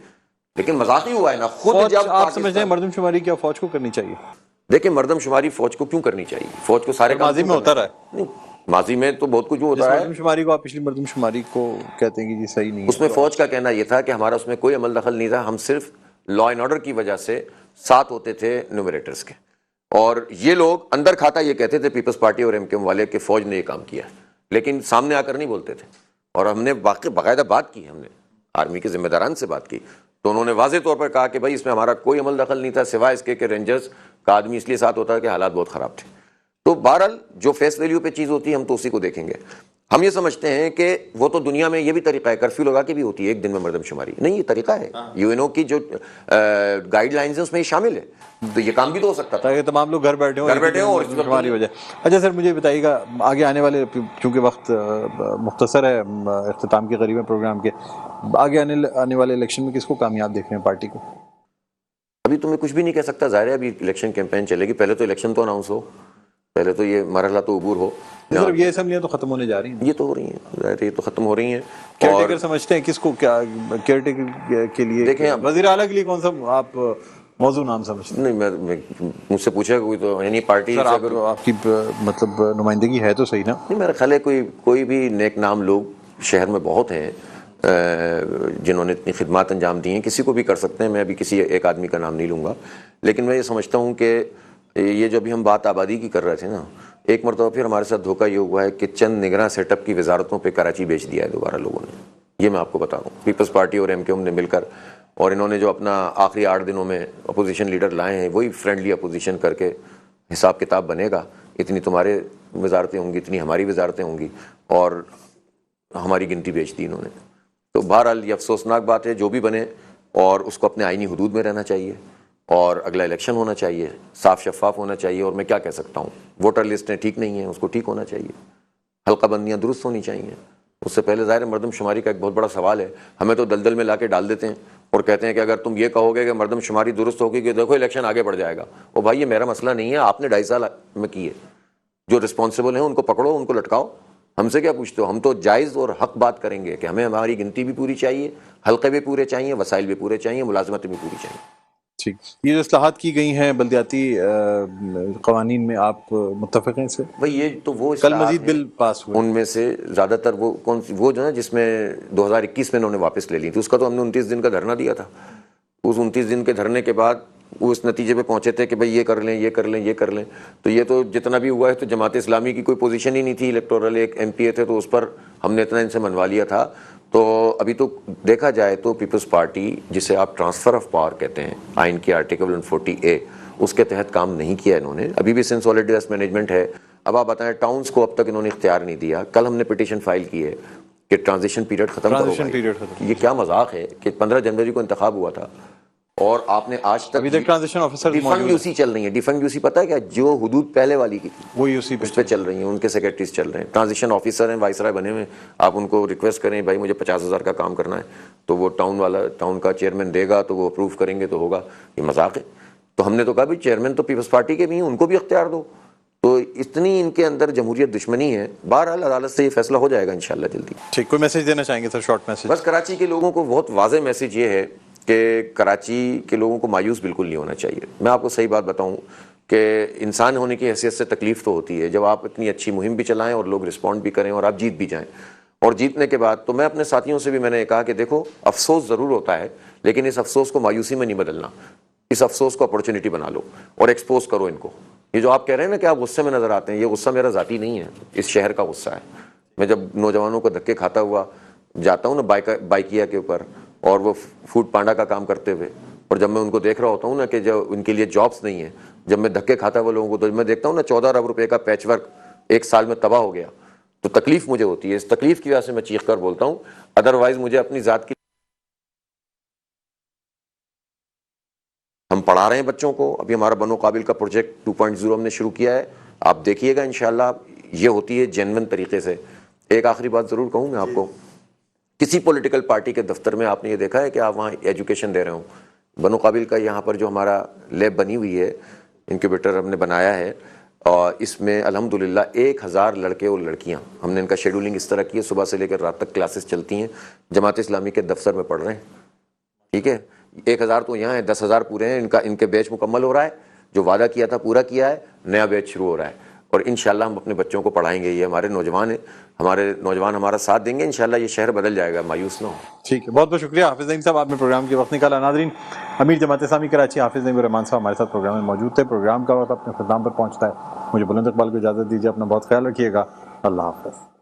لیکن مذاق ہی ہوا ہے نا. خود جب آپ سمجھتے ہیں مردم شماری کیا فوج کو کرنی چاہیے؟ دیکھیں مردم شماری فوج کو کیوں کرنی چاہیے؟ فوج کو سارے ماضی میں ہوتا رہا ہے. نہیں, ماضی میں تو بہت کچھ ہوتا ہے. مردم شماری کو آپ پچھلی مردم شماری کو کہتے ہیں کہ جی صحیح نہیں ہے, اس میں فوج کا کہنا یہ تھا کہ ہمارا اس میں کوئی عمل دخل نہیں تھا, ہم صرف لا اینڈ آرڈر کی وجہ سے ساتھ ہوتے تھے نومریٹرز کے. اور یہ لوگ اندر کھاتا یہ کہتے تھے پیپلز پارٹی اور ایم کیو ایم والے کہ فوج نے یہ کام کیا, لیکن سامنے آ کر نہیں بولتے تھے. اور ہم نے باقاعدہ بات کی, ہم نے آرمی کے ذمہ داران سے بات کی, تو انہوں نے واضح طور پر کہا کہ بھائی اس میں ہمارا کوئی عمل دخل نہیں تھا, سوائے اس کے کہ رینجرز کا آدمی اس لیے ساتھ ہوتا ہے کہ حالات بہت خراب تھے. تو بہرحال جو فیس ویلیو پہ چیز ہوتی ہے ہم تو اسی کو دیکھیں گے. ہم یہ سمجھتے ہیں کہ وہ تو دنیا میں یہ بھی طریقہ ہے, کرفیو لگا کے بھی ہوتی ہے ایک دن میں مردم شماری. نہیں, یہ طریقہ ہے, یو این او کی جو گائیڈ لائنز ہیں اس میں یہ شامل ہے. تو یہ کام بھی تو ہو سکتا تھا تاکہ تمام لوگ گھر بیٹھے ہوں اور شماری ہو جائے. اچھا سر مجھے بتائیے گا, آگے آنے والے, چونکہ وقت مختصر ہے, اختتام کے قریب ہے پروگرام کے, آگے آنے والے الیکشن میں کس کو کامیاب دیکھ رہے ہیں پارٹی کو؟ ابھی تو میں کچھ بھی نہیں کہہ سکتا, ظاہر ہے ابھی الیکشن کیمپین چلے گی. پہلے تو الیکشن تو اناؤنس ہو, پہلے تو یہ مرحلہ تو عبور ہو. صرف یہ اسمبلیاں تو ختم ہونے جا رہی ہیں, یہ تو ہو رہی ہیں, ظاہر ہے یہ تو ختم ہو رہی ہیں. کیئر ٹیکر سمجھتے ہیں کس کو, کیا کیئر ٹیکر کے لیے دیکھیں وزیر اعلیٰ کے لیے کون سا آپ موضوع نام سمجھتے ہیں؟ نہیں, مجھ سے پوچھا کوئی تو یعنی پارٹی سر آپ کی مطلب نمائندگی ہے تو صحیح نا؟ نہیں, میرا خیال ہے کوئی بھی نیک نام لوگ شہر میں بہت ہیں جنہوں نے اتنی خدمات انجام دی ہیں, کسی کو بھی کر سکتے ہیں. میں ابھی کسی ایک آدمی کا نام نہیں لوں گا, لیکن میں یہ سمجھتا ہوں کہ یہ جو ابھی ہم بات آبادی کی کر رہے تھے نا, ایک مرتبہ پھر ہمارے ساتھ دھوکہ یہ ہوا ہے کہ چند نگراں سیٹ اپ کی وزارتوں پہ کراچی بیچ دیا ہے دوبارہ لوگوں نے. یہ میں آپ کو بتا رہا ہوں, پیپلز پارٹی اور ایم کیو ایم نے مل کر, اور انہوں نے جو اپنا آخری 8 دنوں میں اپوزیشن لیڈر لائے ہیں, وہی فرینڈلی اپوزیشن کر کے حساب کتاب بنے گا. اتنی تمہارے وزارتیں ہوں گی, اتنی ہماری وزارتیں ہوں گی, اور ہماری گنتی بیچ دی انہوں نے. تو بہرحال یہ افسوسناک بات ہے, جو بھی بنے, اور اس کو اپنے آئینی حدود میں رہنا چاہیے, اور اگلا الیکشن ہونا چاہیے, صاف شفاف ہونا چاہیے. اور میں کیا کہہ سکتا ہوں, ووٹر لسٹیں ٹھیک نہیں ہیں, اس کو ٹھیک ہونا چاہیے, حلقہ بندیاں درست ہونی چاہیے. اس سے پہلے ظاہر مردم شماری کا ایک بہت بڑا سوال ہے. ہمیں تو دلدل میں لا کے ڈال دیتے ہیں اور کہتے ہیں کہ اگر تم یہ کہو گے کہ مردم شماری درست ہوگی کہ دیکھو الیکشن آگے بڑھ جائے گا. او بھائی یہ میرا مسئلہ نہیں ہے, آپ نے 2.5 سال میں کی ہے, جو رسپانسبل ہیں ان کو پکڑو, ان کو لٹکاؤ. ہم سے کیا پوچھتے ہو؟ ہم تو جائز اور حق بات کریں گے کہ ہمیں ہماری گنتی بھی پوری چاہیے, حلقے بھی پورے چاہیے, وسائل بھی پورے چاہیے, ملازمتیں بھی پوری چاہیے. ٹھیک. یہ جو اصلاحات کی گئی ہیں بلدیاتی قوانین میں, آپ متفق ہیں اس سے؟ بھئی یہ تو وہ کل مزید بل پاس ہوئے, ان میں سے زیادہ تر وہ جو نا جس میں 2021 میں انہوں نے واپس لے لی تھی, اس کا تو ہم نے 29 دن کا دھرنا دیا تھا. اس 29 دن کے دھرنے کے بعد وہ اس نتیجے پہ پہنچے تھے کہ بھئی یہ کر لیں, یہ کر لیں, یہ کر لیں. تو یہ تو جتنا بھی ہوا ہے تو جماعت اسلامی کی کوئی پوزیشن ہی نہیں تھی, الیکٹورل ایک ایم پی اے تھے, تو اس پر ہم نے اتنا ان سے منوا لیا تھا. تو ابھی تو دیکھا جائے تو پیپلز پارٹی, جسے آپ ٹرانسفر آف پاور کہتے ہیں, آئین کی آرٹیکل 140A, اس کے تحت کام نہیں کیا انہوں نے. ابھی بھی سینسولیڈیس مینجمنٹ ہے. اب آپ بتائیں, ٹاؤنز کو اب تک انہوں نے اختیار نہیں دیا. کل ہم نے پٹیشن فائل کی ہے کہ ٹرانزیشن پیریڈ ختم کرو بھائی. یہ کیا مذاق ہے کہ 15 جنوری کو انتخاب ہوا تھا اور آپ نے آج تک, ابھی تک ٹرانزیشن آفیسر ڈیفنگ یو سی چل رہی ہے. ڈیفنگ یو سی پتہ ہے کیا, جو حدود پہلے والی کی تھی وہ یو سی اس پہ چل رہی ہیں, ان کے سیکرٹریز چل رہے ہیں. ٹرانزیشن آفیسر ہیں, وائس رائے بنے ہوئے, آپ ان کو ریکویسٹ کریں بھائی مجھے 50,000 کا کام کرنا ہے, تو وہ ٹاؤن کا چیئرمین دے گا, تو وہ اپروو کریں گے تو ہوگا. یہ مذاق ہے. تو ہم نے تو کہا بھائی چیئرمین تو پیپلز پارٹی کے بھی ہیں, ان کو بھی اختیار دو. تو اتنی ان کے اندر جمہوریت دشمنی ہے. بہرحال عدالت سے یہ فیصلہ ہو جائے گا انشاءاللہ جلدی. ٹھیک, کوئی میسج دینا چاہیں گے سر, شارٹ میسج؟ بس کراچی کے لوگوں کو بہت واضح میسج یہ ہے کہ کراچی کے لوگوں کو مایوس بالکل نہیں ہونا چاہیے. میں آپ کو صحیح بات بتاؤں کہ انسان ہونے کی حیثیت سے تکلیف تو ہوتی ہے جب آپ اتنی اچھی مہم بھی چلائیں اور لوگ رسپونڈ بھی کریں اور آپ جیت بھی جائیں. اور جیتنے کے بعد تو میں اپنے ساتھیوں سے بھی میں نے کہا کہ دیکھو افسوس ضرور ہوتا ہے, لیکن اس افسوس کو مایوسی میں نہیں بدلنا, اس افسوس کو اپرچونٹی بنا لو اور ایکسپوز کرو ان کو. یہ جو آپ کہہ رہے ہیں نا کہ آپ غصے میں نظر آتے ہیں, یہ غصہ میرا ذاتی نہیں ہے, اس شہر کا غصہ ہے. میں جب نوجوانوں کو دھکے کھاتا ہوا جاتا ہوں نا بائکیا کے اوپر, اور وہ فوڈ پانڈا کا کام کرتے ہوئے, اور جب میں ان کو دیکھ رہا ہوتا ہوں نا کہ جو ان کے لیے جابس نہیں ہیں, جب میں دھکے کھاتا ہوا لوگوں کو, تو میں دیکھتا ہوں نا 14 ارب روپے کا پیچ ورک ایک سال میں تباہ ہو گیا, تو تکلیف مجھے ہوتی ہے. اس تکلیف کی وجہ سے میں چیخ کر بولتا ہوں, ادروائز مجھے اپنی ذات کی. ہم پڑھا رہے ہیں بچوں کو, ابھی ہمارا بنو قابل کا پروجیکٹ 2.0 ہم نے شروع کیا ہے, آپ دیکھیے گا انشاءاللہ یہ ہوتی ہے جینون طریقے سے. ایک آخری بات ضرور کہوں میں آپ کو, کسی پولیٹیکل پارٹی کے دفتر میں آپ نے یہ دیکھا ہے کہ آپ وہاں ایجوکیشن دے رہے ہوں. بنو قابل کا یہاں پر جو ہمارا لیب بنی ہوئی ہے, انکیوبیٹر ہم نے بنایا ہے, اور اس میں الحمدللہ 1000 لڑکے اور لڑکیاں, ہم نے ان کا شیڈولنگ اس طرح کی ہے صبح سے لے کر رات تک کلاسز چلتی ہیں, جماعت اسلامی کے دفتر میں پڑھ رہے ہیں. ٹھیک ہے, 1000 تو یہاں ہیں, 10,000 پورے ہیں, ان کے بیچ مکمل ہو رہا ہے, جو وعدہ کیا تھا پورا کیا ہے, نیا بیچ شروع ہو رہا ہے, اور انشاءاللہ ہم اپنے بچوں کو پڑھائیں گے. یہ ہمارے نوجوان ہیں, ہمارے نوجوان ہمارا ساتھ دیں گے, انشاءاللہ یہ شہر بدل جائے گا, مایوس نہ ہو. ٹھیک ہے, بہت بہت شکریہ حافظ نعیم صاحب, آپ نے پروگرام کے وقت نکالا. ناظرین, امیر جماعت اسلامی کراچی حافظ نعیم الرحمان صاحب ہمارے ساتھ پروگرام میں موجود تھے. پروگرام کا وقت اپنے اختتام پر پہنچتا ہے, مجھے بلند اقبال کو اجازت دیجیے, اپنا بہت خیال رکھیے گا. اللہ حافظ.